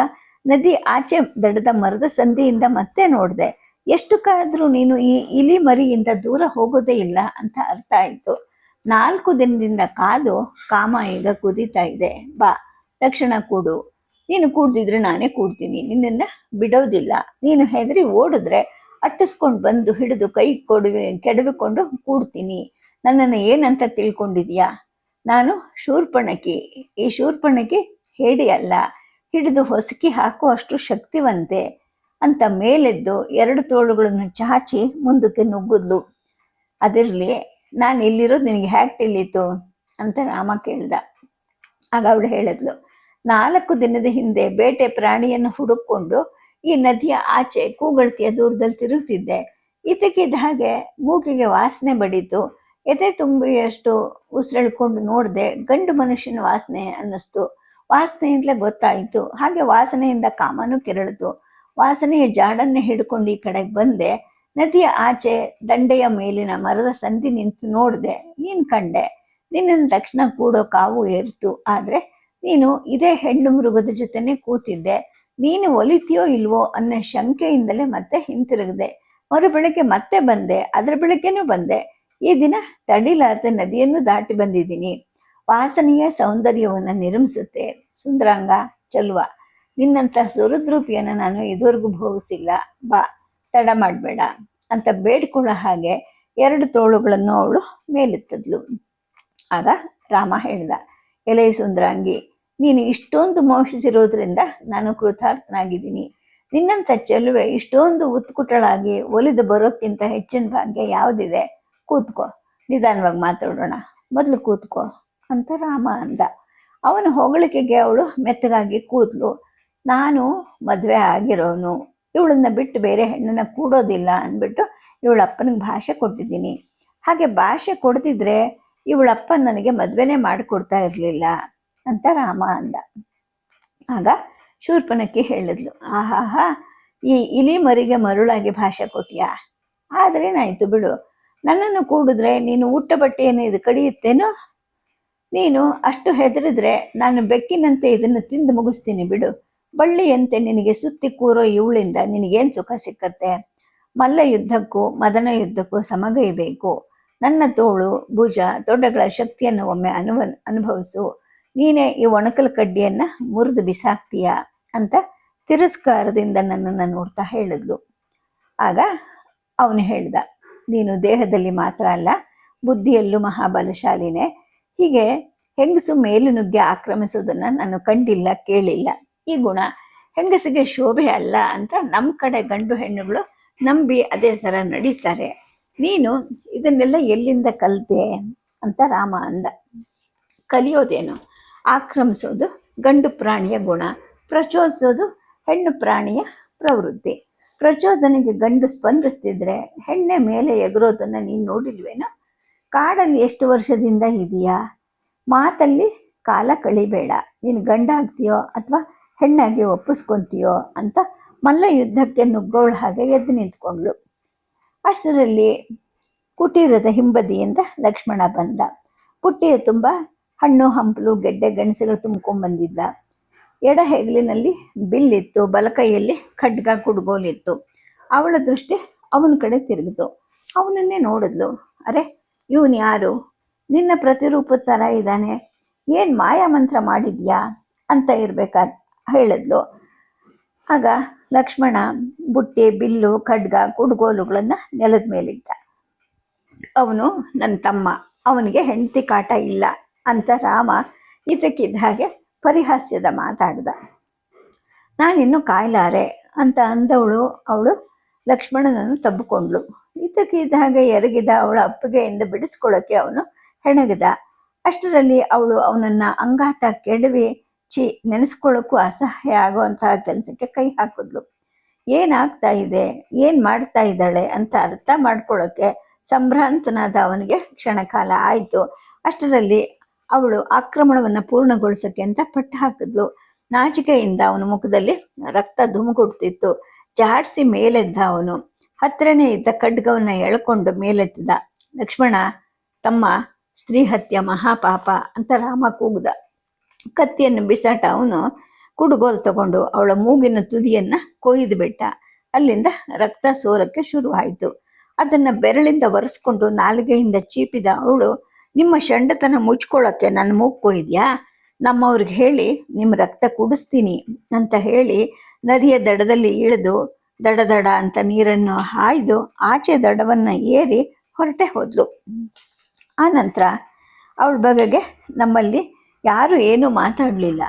ನದಿ ಆಚೆ ದಡದ ಮರದ ಸಂಧಿಯಿಂದ ಮತ್ತೆ ನೋಡಿದೆ. ಎಷ್ಟು ಕಾದ್ರೂ ನೀನು ಈ ಇಲಿ ಮರಿಯಿಂದ ದೂರ ಹೋಗೋದೇ ಇಲ್ಲ ಅಂತ ಅರ್ಥ ಆಯಿತು. 4 ದಿನದಿಂದ ಕಾದು ಕಾಮ ಈಗ ಕುದೀತಾ ಇದೆ. ಬಾ, ತಕ್ಷಣ ಕೂಡು. ನೀನು ಕೂಡ್ದಿದ್ರೆ ನಾನೇ ಕೂಡ್ತೀನಿ, ನಿನ್ನನ್ನು ಬಿಡೋದಿಲ್ಲ. ನೀನು ಹೆದರಿ ಓಡಿದ್ರೆ ಅಟ್ಟಿಸ್ಕೊಂಡು ಬಂದು ಹಿಡಿದು ಕೈ ಕೆಡವಿಕೊಂಡು ಕೂಡ್ತೀನಿ. ನನ್ನನ್ನು ಏನಂತ ತಿಳ್ಕೊಂಡಿದ್ಯಾ? ನಾನು ಶೂರ್ಪಣಕಿ. ಈ ಶೂರ್ಪಣಕಿ ಹೇಡಿ ಅಲ್ಲ, ಹಿಡಿದು ಹೊಸಕಿ ಹಾಕುವಷ್ಟು ಶಕ್ತಿವಂತೆ ಅಂತ ಮೇಲೆದ್ದು 2 ತೋಳುಗಳನ್ನು ಚಾಚಿ ಮುಂದಕ್ಕೆ ನುಗ್ಗಿದ್ಲು. ಅದಿರಲಿ, ನಾನು ಇಲ್ಲಿರೋದು ನಿನಗೆ ಹೇಗೆ ತಿಳಿಯಿತು ಅಂತ ರಾಮ ಕೇಳ್ದ. ಆಗ ಅವಳು ಹೇಳಿದ್ಲು, 4 ದಿನದ ಹಿಂದೆ ಬೇಟೆ ಪ್ರಾಣಿಯನ್ನು ಹುಡುಕೊಂಡು ಈ ನದಿಯ ಆಚೆ ಕೂಗಳತಿಯ ದೂರದಲ್ಲಿ ತಿರುಗ್ತಿದ್ದೆ. ಇದಕ್ಕಿದ್ದ ಹಾಗೆ ಮೂಗಿಗೆ ವಾಸನೆ ಬಡೀತು. ಎದೆ ತುಂಬಿಯಷ್ಟು ಉಸಿರೆಳ್ಕೊಂಡು ನೋಡಿದೆ. ಗಂಡು ಮನುಷ್ಯನ ವಾಸನೆ ಅನ್ನಿಸ್ತು. ವಾಸನೆಯಿಂದಲೇ ಗೊತ್ತಾಯಿತು. ಹಾಗೆ ವಾಸನೆಯಿಂದ ಕಾಮನೂ ಕೆರಳಿತು. ವಾಸನೆಯ ಜಾಡನ್ನೇ ಹಿಡ್ಕೊಂಡು ಈ ಕಡೆಗೆ ಬಂದೆ. ನದಿಯ ಆಚೆ ದಂಡೆಯ ಮೇಲಿನ ಮರದ ಸಂಧಿ ನಿಂತು ನೋಡಿದೆ. ನೀನು ಕಂಡೆ. ನಿನ್ನನ್ನು ತಕ್ಷಣ ಕೂಡೋ ಕಾವು ಏರ್ತು. ಆದರೆ ನೀನು ಇದೇ ಹೆಣ್ಣು ಮೃಗದ ಜೊತೆನೇ ಕೂತಿದ್ದೆ. ನೀನು ಒಲಿತೀಯೋ ಇಲ್ವೋ ಅನ್ನೋ ಶಂಕೆಯಿಂದಲೇ ಮತ್ತೆ ಹಿಂತಿರುಗಿದೆ. ಬೆಳಗ್ಗೆ ಮತ್ತೆ ಬಂದೆ. ಅದರ ಬೆಳಗ್ಗೆನೂ ಬಂದೆ. ಈ ದಿನ ತಡಿಲಾರ್ದೆ ನದಿಯನ್ನು ದಾಟಿ ಬಂದಿದ್ದೀನಿ. ವಾಸನೆಯ ಸೌಂದರ್ಯವನ್ನು ನಿರ್ಮಿಸುತ್ತೆ. ಸುಂದರಾಂಗ, ಚಲುವ, ನಿನ್ನಂಥ ಸುಹೃದ್ರೂಪಿಯನ್ನು ನಾನು ಇದುವರೆಗೂ ಭೋಗಿಸಿಲ್ಲ, ಬಾ ತಡ ಮಾಡಬೇಡ ಅಂತ ಬೇಡ್ಕೊಳ್ಳೋ ಹಾಗೆ 2 ತೋಳುಗಳನ್ನು ಅವಳು ಮೇಲೆತ್ತದ್ಲು. ಆಗ ರಾಮ ಹೇಳ್ದ, ಎಲೆ ಸುಂದರಾಂಗಿ, ನೀನು ಇಷ್ಟೊಂದು ಮೋಹಿಸಿರೋದ್ರಿಂದ ನಾನು ಕೃತಾರ್ಥನಾಗಿದ್ದೀನಿ. ನಿನ್ನಂಥ ಚೆಲುವೆ ಇಷ್ಟೊಂದು ಉತ್ಕುಟಳಾಗಿ ಒಲಿದು ಬರೋಕ್ಕಿಂತ ಹೆಚ್ಚಿನ ಭಾಗ್ಯ ಯಾವುದಿದೆ? ಕೂತ್ಕೋ, ನಿಧಾನವಾಗಿ ಮಾತಾಡೋಣ, ಮೊದಲು ಕೂತ್ಕೋ ಅಂತ ರಾಮ ಅಂದ. ಅವನ ಹೊಗಳಿಕೆಗೆ ಅವಳು ಮೆತ್ತಗಾಗಿ ಕೂತ್ಲು. ನಾನು ಮದುವೆ ಆಗಿರೋನು, ಇವಳನ್ನ ಬಿಟ್ಟು ಬೇರೆ ಹೆಣ್ಣನ್ನ ಕೂಡೋದಿಲ್ಲ ಅಂದ್ಬಿಟ್ಟು ಇವಳಪ್ಪನಿಗೆ ಭಾಷೆ ಕೊಟ್ಟಿದ್ದೀನಿ. ಹಾಗೆ ಭಾಷೆ ಕೊಡ್ತಿದ್ರೆ ಇವಳಪ್ಪ ನನಗೆ ಮದುವೆನೇ ಮಾಡಿಕೊಡ್ತಾ ಇರಲಿಲ್ಲ ಅಂತ ರಾಮ ಅಂದ. ಆಗ ಶೂರ್ಪನಖಿ ಹೇಳಿದ್ಲು, ಆಹಾಹಾ, ಈ ಇಲಿ ಮರಿಗೆ ಮರುಳಾಗಿ ಭಾಷೆ ಕೊಟ್ಟಿಯಾ? ಆದ್ರೇನಾಯ್ತು ಬಿಡು, ನನ್ನನ್ನು ಕೂಡಿದ್ರೆ ನೀನು ಊಟ ಬಟ್ಟೆಯನ್ನು ಇದು ಕಡಿಯುತ್ತೇನೋ? ನೀನು ಅಷ್ಟು ಹೆದರಿದ್ರೆ ನಾನು ಬೆಕ್ಕಿನಂತೆ ಇದನ್ನು ತಿಂದು ಮುಗಿಸ್ತೀನಿ ಬಿಡು. ಬಳ್ಳಿಯಂತೆ ನಿನಗೆ ಸುತ್ತಿ ಕೂರೋ ಇವಳಿಂದ ನಿನಗೇನು ಸುಖ ಸಿಕ್ಕತ್ತೆ? ಮಲ್ಲ ಯುದ್ಧಕ್ಕೂ ಮದನ ಯುದ್ಧಕ್ಕೂ ಸಮಗೈಬೇಕು. ನನ್ನ ತೋಳು ಭುಜ ತೊಡೆಗಳ ಶಕ್ತಿಯನ್ನು ಒಮ್ಮೆ ಅನುಭವಿಸು. ನೀನೇ ಈ ಒಣಕಲ್ ಕಡ್ಡಿಯನ್ನು ಮುರಿದು ಬಿಸಾಕ್ತೀಯ ಅಂತ ತಿರಸ್ಕಾರದಿಂದ ನನ್ನನ್ನು ನೋಡ್ತಾ ಹೇಳಿದ್ಲು. ಆಗ ಅವನು ಹೇಳ್ದ, ನೀನು ದೇಹದಲ್ಲಿ ಮಾತ್ರ ಅಲ್ಲ, ಬುದ್ಧಿಯಲ್ಲೂ ಮಹಾಬಲಶಾಲಿನೇ. ಹೀಗೆ ಹೆಂಗಸು ಮೇಲು ನುಗ್ಗಿ ಆಕ್ರಮಿಸೋದನ್ನು ನಾನು ಕಂಡಿಲ್ಲ, ಕೇಳಿಲ್ಲ. ಈ ಗುಣ ಹೆಂಗಸಿಗೆ ಶೋಭೆ ಅಲ್ಲ ಅಂತ ನಮ್ಮ ಕಡೆ ಗಂಡು ಹೆಣ್ಣುಗಳು ನಂಬಿ ಅದೇ ಥರ ನಡೀತಾರೆ. ನೀನು ಇದನ್ನೆಲ್ಲ ಎಲ್ಲಿಂದ ಕಲಿತೆ ಅಂತ ರಾಮ ಅಂದ. ಕಲಿಯೋದೇನು? ಆಕ್ರಮಿಸೋದು ಗಂಡು ಪ್ರಾಣಿಯ ಗುಣ, ಪ್ರಚೋದಿಸೋದು ಹೆಣ್ಣು ಪ್ರಾಣಿಯ ಪ್ರವೃತ್ತಿ. ಪ್ರಚೋದನೆಗೆ ಗಂಡು ಸ್ಪಂದಿಸ್ತಿದ್ರೆ ಹೆಣ್ಣೆ ಮೇಲೆ ಎಗರೋದನ್ನು ನೀನು ನೋಡಿಲ್ವೇನೋ? ಕಾಡಲ್ಲಿ ಎಷ್ಟು ವರ್ಷದಿಂದ ಇದೆಯಾ? ಮಾತಲ್ಲಿ ಕಾಲ ಕಳಿಬೇಡ. ನೀನು ಗಂಡಾಗ್ತೀಯೋ ಅಥವಾ ಹೆಣ್ಣಾಗಿ ಒಪ್ಪಿಸ್ಕೊತೀಯೋ ಅಂತ ಮಲ್ಲ ಯುದ್ಧಕ್ಕೆ ನುಗ್ಗೋಳ ಹಾಗೆ ಎದ್ದು ನಿಂತ್ಕೊಂಡ್ಳು. ಅಷ್ಟರಲ್ಲಿ ಕುಟೀರದ ಹಿಂಬದಿಯಿಂದ ಲಕ್ಷ್ಮಣ ಬಂದ. ಪುಟ್ಟಿಯ ತುಂಬ ಹಣ್ಣು ಹಂಪಲು ಗೆಡ್ಡೆ ಗೆಣಸುಗಳು ತುಂಬ್ಕೊಂಡ್ಬಂದಿದ್ದ. ಎಡ ಹೆಗಲಿನಲ್ಲಿ ಬಿಲ್ಲಿತ್ತು, ಬಲಕೈಯಲ್ಲಿ ಖಡ್ಗ ಕುಡ್ಗೋಲಿತ್ತು. ಅವಳ ದೃಷ್ಟಿ ಅವನ ಕಡೆ ತಿರುಗಿತು. ಅವನನ್ನೇ ನೋಡಿದ್ಲು. ಅರೆ, ಇವನು ಯಾರು? ನಿನ್ನ ಪ್ರತಿರೂಪದ ಥರ ಇದ್ದಾನೆ, ಏನು ಮಾಯಾಮಂತ್ರ ಮಾಡಿದ್ಯಾ ಅಂತ ಇರಬೇಕಾದ ಹೇಳಿದ್ಲು. ಆಗ ಲಕ್ಷ್ಮಣ ಬುಟ್ಟಿ, ಬಿಲ್ಲು, ಖಡ್ಗ, ಕುಡ್ಗೋಲುಗಳನ್ನು ನೆಲದ ಮೇಲಿಟ್ಟ. ಅವನು ನನ್ನ ತಮ್ಮ, ಅವನಿಗೆ ಹೆಂಡತಿ ಕಾಟ ಇಲ್ಲ ಅಂತ ರಾಮ ಇದಕ್ಕಿದ್ದ ಹಾಗೆ ಪರಿಹಾಸ್ಯದ ಮಾತಾಡ್ದ. ನಾನಿನ್ನೂ ಕಾಯ್ಲಾರೆ ಅಂತ ಅವಳು ಲಕ್ಷ್ಮಣನನ್ನು ತಬ್ಬಿಕೊಂಡ್ಳು. ಇದಕ್ಕಿದ್ದ ಹಾಗೆ ಎರಗಿದ ಅವಳ ಅಪ್ಪಗೆಯಿಂದ ಬಿಡಿಸ್ಕೊಳ್ಳೋಕ್ಕೆ ಅವನು ಹೆಣಗಿದ. ಅಷ್ಟರಲ್ಲಿ ಅವಳು ಅವನನ್ನು ಅಂಗಾತ ಕೆಡವಿ ನೆನೆಸ್ಕೊಳ್ಳೋಕ್ಕೂ ಅಸಹ್ಯ ಆಗುವಂತಹ ಕೆಲಸಕ್ಕೆ ಕೈ ಹಾಕಿದ್ಲು. ಏನಾಗ್ತಾ ಇದೆ, ಏನು ಮಾಡ್ತಾ ಇದ್ದಾಳೆ ಅಂತ ಅರ್ಥ ಮಾಡ್ಕೊಳ್ಳೋಕ್ಕೆ ಸಂಭ್ರಾಂತನಾದ ಅವನಿಗೆ ಕ್ಷಣಕಾಲ ಆಯಿತು. ಅಷ್ಟರಲ್ಲಿ ಅವಳು ಆಕ್ರಮಣವನ್ನು ಪೂರ್ಣಗೊಳಿಸೋಕ್ಕೆ ಅಂತ ಪಟ್ಟು ಹಾಕಿದ್ಲು. ನಾಚಿಕೆಯಿಂದ ಅವನ ಮುಖದಲ್ಲಿ ರಕ್ತ ಧುಮುಕುಡ್ತಿತ್ತು. ಜಾಡಿಸಿ ಮೇಲೆದ್ದ. ಅವನು ಹತ್ತಿರನೇ ಇದ್ದ ಖಡ್ಗವನ್ನು ಎಳ್ಕೊಂಡು ಮೇಲೆತ್ತಿದ. ಲಕ್ಷ್ಮಣ, ತಮ್ಮ, ಸ್ತ್ರೀ ಹತ್ಯೆ ಮಹಾಪಾಪ ಅಂತ ರಾಮ ಕೂಗ್ದ. ಕತ್ತಿಯನ್ನು ಬಿಸಾಟ ಅವನು ಕುಡುಗೋಲು ತಗೊಂಡು ಅವಳ ಮೂಗಿನ ತುದಿಯನ್ನು ಕೊಯ್ದು ಬಿಟ್ಟ. ಅಲ್ಲಿಂದ ರಕ್ತ ಸೋರಕ್ಕೆ ಶುರುವಾಯಿತು. ಅದನ್ನು ಬೆರಳಿಂದ ಒರೆಸ್ಕೊಂಡು ನಾಲಿಗೆಯಿಂದ ಚೀಪಿದ ಅವಳು, ನಿಮ್ಮ ಷಂಡತನ ಮುಚ್ಕೊಳ್ಳೋಕ್ಕೆ ನನ್ನ ಮೂಗು ಕೊಯ್ದ್ಯಾ? ನಮ್ಮವ್ರಿಗೆ ಹೇಳಿ ನಿಮ್ಮ ರಕ್ತ ಕುಡಿಸ್ತೀನಿ ಅಂತ ಹೇಳಿ ನದಿಯ ದಡದಲ್ಲಿ ಇಳಿದು ದಡ ದಡ ಅಂತ ನೀರನ್ನು ಹಾಯ್ದು ಆಚೆ ದಡವನ್ನು ಏರಿ ಹೊರಟೆ ಹೋದ್ಲು. ಆ ನಂತರ ಅವಳ ಬಗೆಗೆ ನಮ್ಮಲ್ಲಿ ಯಾರು ಏನೂ ಮಾತಾಡಲಿಲ್ಲ.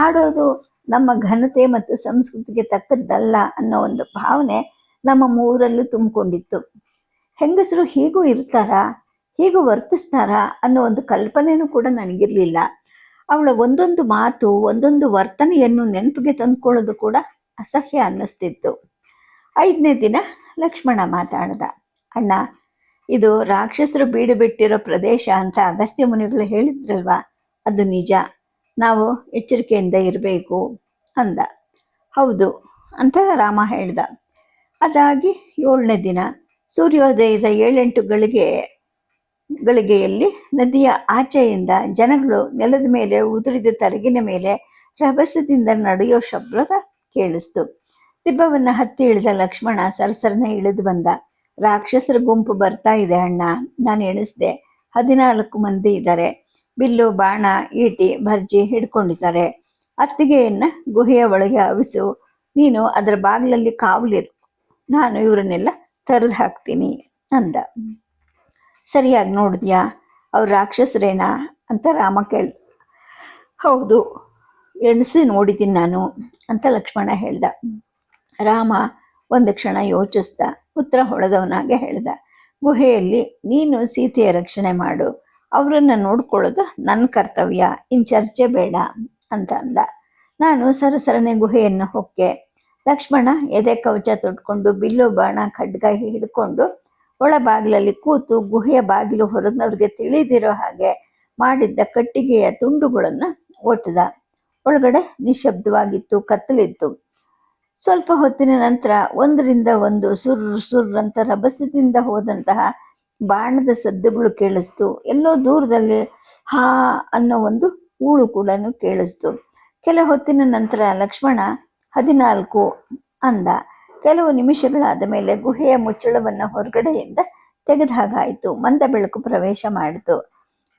ಆಡೋದು ನಮ್ಮ ಘನತೆ ಮತ್ತು ಸಂಸ್ಕೃತಿಗೆ ತಕ್ಕದ್ದಲ್ಲ ಅನ್ನೋ ಒಂದು ಭಾವನೆ ನಮ್ಮ ಮೂರಲ್ಲೂ ತುಂಬಿಕೊಂಡಿತ್ತು. ಹೆಂಗಸರು ಹೀಗೂ ಇರ್ತಾರಾ, ಹೀಗೂ ವರ್ತಿಸ್ತಾರಾ ಅನ್ನೋ ಒಂದು ಕಲ್ಪನೆಯೂ ಕೂಡ ನನಗಿರಲಿಲ್ಲ. ಅವಳ ಒಂದೊಂದು ಮಾತು, ಒಂದೊಂದು ವರ್ತನೆಯನ್ನು ನೆನಪಿಗೆ ತಂದುಕೊಳ್ಳೋದು ಕೂಡ ಅಸಹ್ಯ ಅನ್ನಿಸ್ತಿತ್ತು. 5ನೇ ದಿನ ಲಕ್ಷ್ಮಣ ಮಾತಾಡ್ದ. ಅಣ್ಣ, ಇದು ರಾಕ್ಷಸರು ಬೀಡು ಬಿಟ್ಟಿರೋ ಪ್ರದೇಶ ಅಂತ ಅಗಸ್ತ್ಯ ಮುನಿಗಳು ಹೇಳಿದ್ರಲ್ವಾ, ಅದು ನಿಜ. ನಾವು ಎಚ್ಚರಿಕೆಯಿಂದ ಇರಬೇಕು ಅಂದ. ಹೌದು ಅಂತ ರಾಮ ಹೇಳ್ದ. ಅದಾಗಿ 7ನೇ ದಿನ ಸೂರ್ಯೋದಯದ 7-8 ಗಳಿಗೆಯಲ್ಲಿ ನದಿಯ ಆಚೆಯಿಂದ ಜನಗಳು ನೆಲದ ಮೇಲೆ ಉದುರಿದ ತರಗಿನ ಮೇಲೆ ರಭಸದಿಂದ ನಡೆಯೋ ಶಬ್ದ ಕೇಳಿಸ್ತು. ದಿಬ್ಬವನ್ನು ಹತ್ತಿ ಇಳಿದ ಲಕ್ಷ್ಮಣ ಸರಸರನೆ ಇಳಿದು ಬಂದ. ರಾಕ್ಷಸರ ಗುಂಪು ಬರ್ತಾ ಇದೆ ಅಣ್ಣ, ನಾನು ಎಣಿಸ್ದೆ. 14 ಮಂದಿ ಇದ್ದಾರೆ. ಬಿಲ್ಲು, ಬಾಣ, ಈಟಿ, ಭರ್ಜಿ ಹಿಡ್ಕೊಂಡಿದ್ದಾರೆ. ಅತ್ತಿಗೆಯನ್ನ ಗುಹೆಯ ಒಳಗೆ ಅವಿಸು, ನೀನು ಅದರ ಬಾಗಿಲಲ್ಲಿ ಕಾವಲಿರು, ನಾನು ಇವರನ್ನೆಲ್ಲ ತರದು ಹಾಕ್ತೀನಿ ಅಂದ. ಸರಿಯಾಗಿ ನೋಡಿದ್ಯಾ, ಅವ್ರು ರಾಕ್ಷಸರೇನಾ ಅಂತ ರಾಮ ಕೇಳ್ದ. ಹೌದು, ಎಣಿಸಿ ನೋಡಿದ್ದೀನಿ ನಾನು ಅಂತ ಲಕ್ಷ್ಮಣ ಹೇಳ್ದ. ರಾಮ ಒಂದು ಕ್ಷಣ ಯೋಚಿಸ್ದ, ಉತ್ತರ ಹೊಳೆದವನಾಗೆ ಹೇಳ್ದ, ಗುಹೆಯಲ್ಲಿ ನೀನು ಸೀತೆಯ ರಕ್ಷಣೆ ಮಾಡು, ಅವರನ್ನು ನೋಡ್ಕೊಳ್ಳೋದು ನನ್ನ ಕರ್ತವ್ಯ, ಇನ್ನು ಚರ್ಚೆ ಬೇಡ ಅಂತ ಅಂದ. ನಾನು ಸರಸರನೆ ಗುಹೆಯನ್ನು ಹೊಕ್ಕೆ. ಲಕ್ಷ್ಮಣ ಎದೆ ಕವಚ ತೊಟ್ಕೊಂಡು ಬಿಲ್ಲು ಬಾಣ ಖಡ್ಗ ಹಿಡ್ಕೊಂಡು ಒಳ ಬಾಗಿಲಲ್ಲಿ ಕೂತು ಗುಹೆಯ ಬಾಗಿಲು ಹೊರಗಿನವ್ರಿಗೆ ತಿಳಿದಿರೋ ಹಾಗೆ ಮಾಡಿದ್ದ ಕಟ್ಟಿಗೆಯ ತುಂಡುಗಳನ್ನು ಒಟ್ಟದ. ಒಳಗಡೆ ನಿಶಬ್ದವಾಗಿತ್ತು, ಕತ್ತಲಿತ್ತು. ಸ್ವಲ್ಪ ಹೊತ್ತಿನ ನಂತರ ಒಂದರಿಂದ ಒಂದು ಸುರ್ ಅಂತ ರಭಸದಿಂದ ಹೋದಂತಹ ಬಾಣದ ಸದ್ದುಗಳು ಕೇಳಿಸ್ತು. ಎಲ್ಲೋ ದೂರದಲ್ಲಿ ಹಾ ಅನ್ನೋ ಒಂದು ಊಳು ಕೂಡ ಕೇಳಿಸ್ತು. ಕೆಲ ಹೊತ್ತಿನ ನಂತರ ಲಕ್ಷ್ಮಣ 14 ಅಂದ. ಕೆಲವು ನಿಮಿಷಗಳಾದ ಮೇಲೆ ಗುಹೆಯ ಮುಚ್ಚಳವನ್ನು ಹೊರಗಡೆಯಿಂದ ತೆಗೆದ ಹಾಗಾಯಿತು. ಮಂದ ಬೆಳಕು ಪ್ರವೇಶ ಮಾಡಿತು.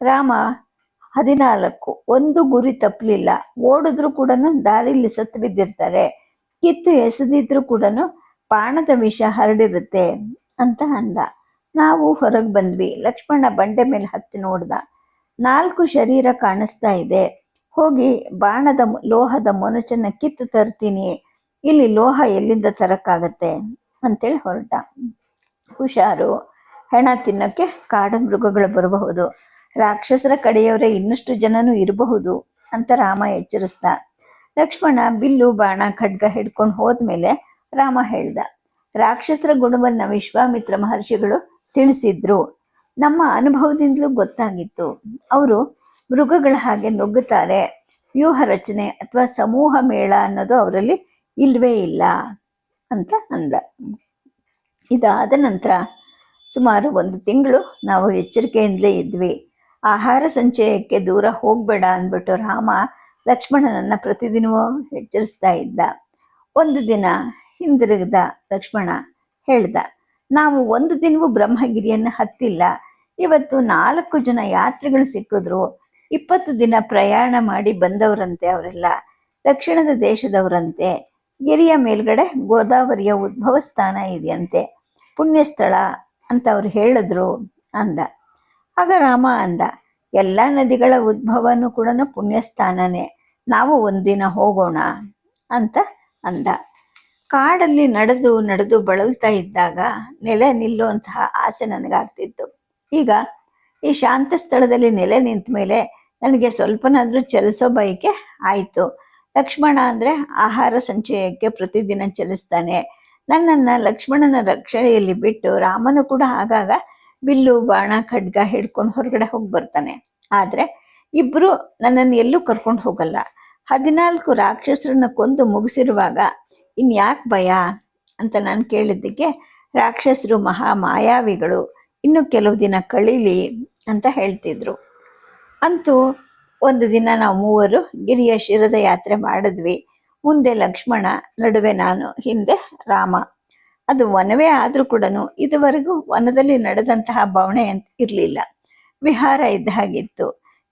ರಾಮ 14 ಒಂದು ಗುರಿ ತಪ್ಪಲಿಲ್ಲ. ಓಡಿದ್ರು ಕೂಡ ದಾರಿಯಲ್ಲಿ ಸತ್ತು ಬಿದ್ದಿರ್ತಾರೆ, ಕಿತ್ತು ಎಸೆದಿದ್ರು ಕೂಡ ಬಾಣದ ವಿಷ ಹರಡಿರುತ್ತೆ ಅಂತ ಅಂದ. ನಾವು ಹೊರಗೆ ಬಂದ್ವಿ. ಲಕ್ಷ್ಮಣ ಬಂಡೆ ಮೇಲೆ ಹತ್ತಿ ನೋಡ್ದ. 4 ಶರೀರ ಕಾಣಿಸ್ತಾ ಇದೆ. ಹೋಗಿ ಬಾಣದ ಲೋಹದ ಮೊನಚನ್ನ ಕಿತ್ತು ತರ್ತೀನಿ, ಇಲ್ಲಿ ಲೋಹ ಎಲ್ಲಿಂದ ತರಕ್ಕಾಗತ್ತೆ ಅಂತೇಳಿ ಹೊರಟ. ಹುಷಾರು, ಹೆಣ ತಿನ್ನೋಕ್ಕೆ ಕಾಡು ಮೃಗಗಳು ಬರಬಹುದು, ರಾಕ್ಷಸರ ಕಡೆಯವರೇ ಇನ್ನಷ್ಟು ಜನನೂ ಇರಬಹುದು ಅಂತ ರಾಮ ಎಚ್ಚರಿಸ್ದ. ಲಕ್ಷ್ಮಣ ಬಿಲ್ಲು ಬಾಣ ಖಡ್ಗ ಹಿಡ್ಕೊಂಡು ಹೋದ್ಮೇಲೆ ರಾಮ ಹೇಳ್ದ, ರಾಕ್ಷಸರ ಗುಣವನ್ನ ವಿಶ್ವಾಮಿತ್ರ ಮಹರ್ಷಿಗಳು ತಿಳಿಸಿದ್ರು. ನಮ್ಮ ಅನುಭವದಿಂದಲೂ ಗೊತ್ತಾಗಿತ್ತು. ಅವರು ಮೃಗಗಳ ಹಾಗೆ ನುಗ್ಗುತ್ತಾರೆ. ವ್ಯೂಹ ರಚನೆ ಅಥವಾ ಸಮೂಹ ಮೇಳ ಅನ್ನೋದು ಅವರಲ್ಲಿ ಇಲ್ವೇ ಇಲ್ಲ ಅಂತ ಅಂದ. ಇದಾದ ನಂತರ ಸುಮಾರು 1 ತಿಂಗಳು ನಾವು ಎಚ್ಚರಿಕೆಯಿಂದಲೇ ಇದ್ವಿ. ಆಹಾರ ಸಂಚಯಕ್ಕೆ ದೂರ ಹೋಗ್ಬೇಡ ಅಂದ್ಬಿಟ್ಟು ರಾಮ ಲಕ್ಷ್ಮಣನನ್ನ ಪ್ರತಿದಿನವೂ ಎಚ್ಚರಿಸ್ತಾ ಇದ್ದ. ಒಂದು ದಿನ ಹಿಂದಿರುಗಿದ ಲಕ್ಷ್ಮಣ ಹೇಳ್ದ, ನಾವು 1 ದಿನವೂ ಬ್ರಹ್ಮಗಿರಿಯನ್ನು ಹತ್ತಿಲ್ಲ. ಇವತ್ತು 4 ಜನ ಯಾತ್ರಿಗಳು ಸಿಕ್ಕಿದ್ರು. 20 ದಿನ ಪ್ರಯಾಣ ಮಾಡಿ ಬಂದವರಂತೆ. ಅವರೆಲ್ಲ ದಕ್ಷಿಣದ ದೇಶದವರಂತೆ. ಗಿರಿಯ ಮೇಲ್ಗಡೆ ಗೋದಾವರಿಯ ಉದ್ಭವ ಸ್ಥಾನ ಇದೆಯಂತೆ, ಪುಣ್ಯಸ್ಥಳ ಅಂತ ಅವ್ರು ಹೇಳಿದ್ರು ಅಂದ. ಆಗ ರಾಮ ಅಂದ, ಎಲ್ಲ ನದಿಗಳ ಉದ್ಭವನೂ ಕೂಡ ಪುಣ್ಯಸ್ಥಾನನೇ, ನಾವು ಒಂದಿನ ಹೋಗೋಣ ಅಂತ ಅಂದ. ಕಾಡಲ್ಲಿ ನಡೆದು ಬಳಲ್ತಾ ಇದ್ದಾಗ ನೆಲೆ ನಿಲ್ಲುವಂತಹ ಆಸೆ ನನಗಾಗ್ತಿತ್ತು. ಈಗ ಈ ಶಾಂತ ಸ್ಥಳದಲ್ಲಿ ನೆಲೆ ನಿಂತ ಮೇಲೆ ನನಗೆ ಸ್ವಲ್ಪನಾದ್ರೂ ಚಲಿಸೋ ಬಯಕೆ ಆಯಿತು. ಲಕ್ಷ್ಮಣ ಅಂದರೆ ಆಹಾರ ಸಂಚಯಕ್ಕೆ ಪ್ರತಿದಿನ ಚಲಿಸ್ತಾನೆ. ನನ್ನನ್ನು ಲಕ್ಷ್ಮಣನ ರಕ್ಷಣೆಯಲ್ಲಿ ಬಿಟ್ಟು ರಾಮನು ಕೂಡ ಆಗಾಗ ಬಿಲ್ಲು ಬಾಣ ಖಡ್ಗ ಹಿಡ್ಕೊಂಡು ಹೊರಗಡೆ ಹೋಗಿ ಬರ್ತಾನೆ. ಆದರೆ ಇಬ್ಬರು ನನ್ನನ್ನು ಎಲ್ಲೂ ಕರ್ಕೊಂಡು ಹೋಗಲ್ಲ. 14 ರಾಕ್ಷಸರನ್ನ ಕೊಂದು ಮುಗಿಸಿರುವಾಗ ಇನ್ಯಾಕೆ ಭಯ ಅಂತ ನಾನು ಕೇಳಿದ್ದಕ್ಕೆ, ರಾಕ್ಷಸರು ಮಹಾ ಮಾಯಾವಿಗಳು, ಇನ್ನು ಕೆಲವು ದಿನ ಕಳೀಲಿ ಅಂತ ಹೇಳ್ತಿದ್ರು. ಅಂತೂ ಒಂದು ದಿನ ನಾವು 3 ಗಿರಿಯ ಶಿರದ ಯಾತ್ರೆ ಮಾಡಿದ್ವಿ. ಮುಂದೆ ಲಕ್ಷ್ಮಣ, ನಡುವೆ ನಾನು, ಹಿಂದೆ ರಾಮ. ಅದು ವನವೇ ಆದರೂ ಕೂಡ ಇದುವರೆಗೂ ವನದಲ್ಲಿ ನಡೆದಂತಹ ಬವಣೆ ಇರಲಿಲ್ಲ. ವಿಹಾರ ಇದ್ದ ಹಾಗಿತ್ತು.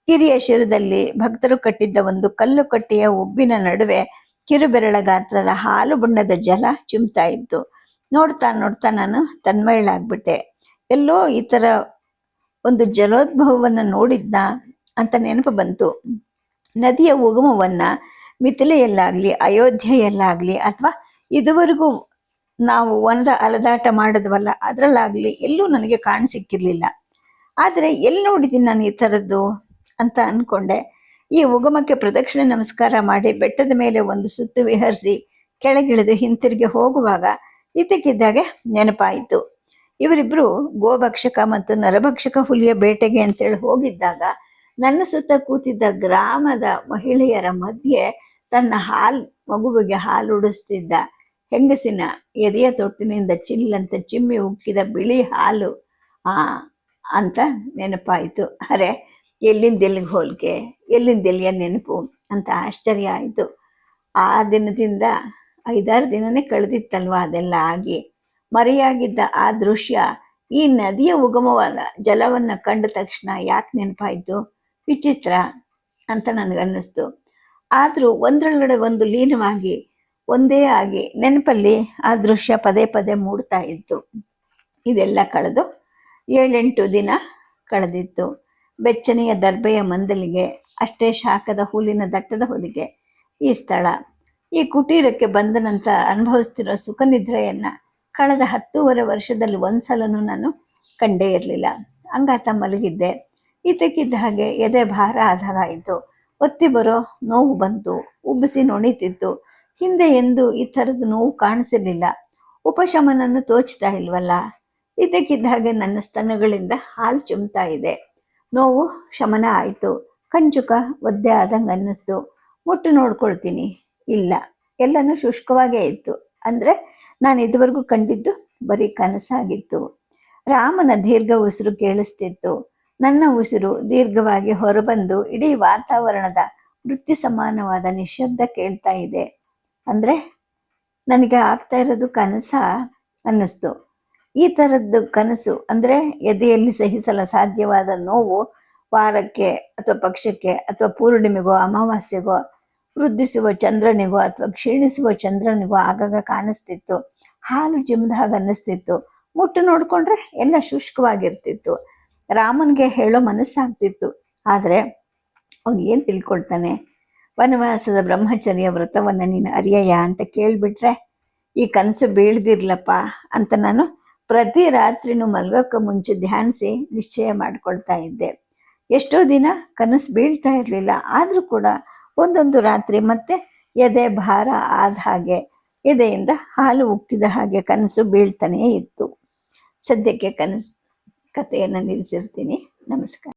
ಗಿರಿಯ ಶಿರದಲ್ಲಿ ಭಕ್ತರು ಕಟ್ಟಿದ್ದ ಒಂದು ಕಲ್ಲು ಕಟ್ಟೆಯ ಉಬ್ಬಿನ ನಡುವೆ ಕಿರುಬೆರಳ ಗಾತ್ರದ ಹಾಲು ಬಣ್ಣದ ಜಲ ಚಿಮ್ತಾ ಇತ್ತು. ನೋಡ್ತಾ ನೋಡ್ತಾ ನಾನು ತನ್ಮಯಳಾಗ್ಬಿಟ್ಟೆ. ಎಲ್ಲೋ ಈ ಥರ ಒಂದು ಜಲೋದ್ಭವವನ್ನು ನೋಡಿದ್ದ ಅಂತ ನೆನಪು ಬಂತು. ನದಿಯ ಉಗಮವನ್ನ ಮಿಥಿಲೆಯಲ್ಲಾಗ್ಲಿ, ಅಯೋಧ್ಯೆಯಲ್ಲಾಗ್ಲಿ, ಅಥವಾ ಇದುವರೆಗೂ ನಾವು ವನದ ಅಲದಾಟ ಮಾಡಿದ್ವಲ್ಲ ಅದರಲ್ಲಾಗ್ಲಿ ಎಲ್ಲೂ ನನಗೆ ಕಾಣಸಿಕ್ಕಿರ್ಲಿಲ್ಲ. ಆದರೆ ಎಲ್ಲಿ ನೋಡಿದ್ದೀನಿ ನಾನು ಈ ಥರದ್ದು ಅಂತ ಅಂದ್ಕೊಂಡೆ. ಈ ಉಗಮಕ್ಕೆ ಪ್ರದಕ್ಷಿಣೆ ನಮಸ್ಕಾರ ಮಾಡಿ ಬೆಟ್ಟದ ಮೇಲೆ ಒಂದು ಸುತ್ತು ವಿಹರಿಸಿ ಕೆಳಗಿಳಿದು ಹಿಂತಿರುಗಿ ಹೋಗುವಾಗ ಇದ್ದಕ್ಕಿದ್ದಾಗೆ ನೆನಪಾಯಿತು. ಇವರಿಬ್ರು ಗೋಭಕ್ಷಕ ಮತ್ತು ನರಭಕ್ಷಕ ಹುಲಿಯ ಬೇಟೆಗೆ ಅಂತೇಳಿ ಹೋಗಿದ್ದಾಗ ನನ್ನ ಸುತ್ತ ಕೂತಿದ್ದ ಗ್ರಾಮದ ಮಹಿಳೆಯರ ಮಧ್ಯೆ ತನ್ನ ಮಗುವಿಗೆ ಹಾಲು ಉಡಿಸ್ತಿದ್ದ ಹೆಂಗಸಿನ ಎದೆಯ ತೊಟ್ಟಿನಿಂದ ಚಿಲ್ಲಂತ ಚಿಮ್ಮಿ ಉಕ್ಕಿದ ಬಿಳಿ ಹಾಲು ಅಂತ ನೆನಪಾಯಿತು. ಅರೆ, ಎಲ್ಲಿಂದೆಲ್ಲಿಗೆ ಹೋಲಿಕೆ, ಎಲ್ಲಿಂದೆಲ್ಲಿಯ ನೆನಪು ಅಂತ ಆಶ್ಚರ್ಯ ಆಯಿತು. ಆ ದಿನದಿಂದ 5-6 ದಿನನೇ ಕಳೆದಿತ್ತಲ್ವ ಅದೆಲ್ಲ ಆಗಿ. ಮರೆಯಾಗಿದ್ದ ಆ ದೃಶ್ಯ ಈ ನದಿಯ ಉಗಮವಾದ ಜಲವನ್ನು ಕಂಡ ತಕ್ಷಣ ಯಾಕೆ ನೆನಪಾಯಿತು? ವಿಚಿತ್ರ ಅಂತ ನನಗನ್ನಿಸ್ತು. ಆದರೂ ಒಂದರೊಳಗಡೆ ಒಂದು ಲೀನವಾಗಿ ಒಂದೇ ಆಗಿ ನೆನಪಲ್ಲಿ ಆ ದೃಶ್ಯ ಪದೇ ಪದೇ ಮೂಡ್ತಾ ಇತ್ತು. ಇದೆಲ್ಲ ಕಳೆದು 7-8 ದಿನ ಕಳೆದಿತ್ತು. ಬೆಚ್ಚನೆಯ ದರ್ಬೆಯ ಮಂದಲಿಗೆ, ಅಷ್ಟೇ ಶಾಖದ ಹುಲ್ಲಿನ ದಟ್ಟದ ಹೊದಿಗೆ ಈ ಸ್ಥಳ. ಈ ಕುಟೀರಕ್ಕೆ ಬಂದ ನಂತರ ಅನುಭವಿಸ್ತಿರೋ ಸುಖ ನಿದ್ರೆಯನ್ನು ಕಳೆದ 10 ವರ್ಷದಲ್ಲಿ ಒಂದ್ಸಲನೂ ನಾನು ಕಂಡೇ ಇರಲಿಲ್ಲ. ಅಂಗಾತ ಮಲಗಿದ್ದೆ. ಇದ್ದಕ್ಕಿದ್ದ ಹಾಗೆ ಎದೆ ಭಾರ ಆದಾಗಾಯಿತು. ಒತ್ತಿ ಬರೋ ನೋವು ಬಂತು. ಉಬ್ಬಿಸಿ ನೊಣಿತಿತ್ತು. ಹಿಂದೆ ಎಂದೂ ಈ ಥರದ ನೋವು ಕಾಣಿಸಿರ್ಲಿಲ್ಲ. ಉಪಶಮನನ್ನು ತೋಚ್ತಾ ಇಲ್ವಲ್ಲ. ಇದ್ದಕ್ಕಿದ್ದ ಹಾಗೆ ನನ್ನ ಸ್ತನಗಳಿಂದ ಹಾಲು ಚಿಮ್ತಾ ಇದೆ. ನೋವು ಶಮನ ಆಯಿತು. ಕಂಚುಕ ಒದ್ದೆ ಆದಂಗೆ ಅನ್ನಿಸ್ತು. ಮುಟ್ಟು ನೋಡ್ಕೊಳ್ತೀನಿ. ಇಲ್ಲ, ಎಲ್ಲನೂ ಶುಷ್ಕವಾಗೇ ಇತ್ತು. ಅಂದರೆ ನಾನು ಇದುವರೆಗೂ ಕಂಡಿದ್ದು ಬರೀ ಕನಸಾಗಿತ್ತು. ರಾಮನ ದೀರ್ಘ ಉಸಿರು ಕೇಳಿಸ್ತಿತ್ತು. ನನ್ನ ಉಸಿರು ದೀರ್ಘವಾಗಿ ಹೊರಬಂದು ಇಡೀ ವಾತಾವರಣದ ಮೃತ್ಯು ಸಮಾನವಾದ ನಿಶ್ಶಬ್ದ ಕೇಳ್ತಾ ಇದೆ. ಅಂದರೆ ನನಗೆ ಆಗ್ತಾ ಇರೋದು ಕನಸ ಅನ್ನಿಸ್ತು. ಈ ಥರದ್ದು ಕನಸು ಅಂದರೆ ಎದೆಯಲ್ಲಿ ಸಹಿಸಲು ಸಾಧ್ಯವಾದ ನೋವು ವಾರಕ್ಕೆ ಅಥವಾ ಪಕ್ಷಕ್ಕೆ ಅಥವಾ ಪೂರ್ಣಿಮೆಗೋ ಅಮಾವಾಸ್ಯೆಗೋ ವೃದ್ಧಿಸುವ ಚಂದ್ರನಿಗೋ ಅಥವಾ ಕ್ಷೀಣಿಸುವ ಚಂದ್ರನಿಗೋ ಆಗಾಗ ಕಾಣಿಸ್ತಿತ್ತು. ಹಾಲು ಚಿಮ್ದ ಹಾಗೆ ಅನ್ನಿಸ್ತಿತ್ತು. ಮುಟ್ಟು ನೋಡಿಕೊಂಡ್ರೆ ಎಲ್ಲ ಶುಷ್ಕವಾಗಿರ್ತಿತ್ತು. ರಾಮನಿಗೆ ಹೇಳೋ ಮನಸ್ಸಾಗ್ತಿತ್ತು. ಆದರೆ ಅವನು ಏನು ತಿಳ್ಕೊಳ್ತಾನೆ? ವನವಾಸದ ಬ್ರಹ್ಮಚರ್ಯ ವ್ರತವನ್ನು ನೀನು ಅರಿಯಯ್ಯ ಅಂತ ಕೇಳಿಬಿಟ್ರೆ ಈ ಕನಸು ಬೀಳ್ದಿರ್ಲಪ್ಪ ಅಂತ ನಾನು ಪ್ರತಿ ರಾತ್ರಿನೂ ಮಲ್ಗೋಕ್ಕೆ ಮುಂಚೆ ಧ್ಯಾನಿಸಿ ನಿಶ್ಚಯ ಮಾಡ್ಕೊಳ್ತಾ ಇದ್ದೆ. ಎಷ್ಟೋ ದಿನ ಕನಸು ಬೀಳ್ತಾ ಇರಲಿಲ್ಲ. ಆದರೂ ಕೂಡ ಒಂದೊಂದು ರಾತ್ರಿ ಮತ್ತೆ ಎದೆ ಭಾರ ಆದ ಹಾಗೆ, ಎದೆಯಿಂದ ಹಾಲು ಉಕ್ಕಿದ ಹಾಗೆ ಕನಸು ಬೀಳ್ತಾನೇ ಇತ್ತು. ಸದ್ಯಕ್ಕೆ ಕತೆಯನ್ನು ನಿಲ್ಲಿಸಿರ್ತೀನಿ. ನಮಸ್ಕಾರ.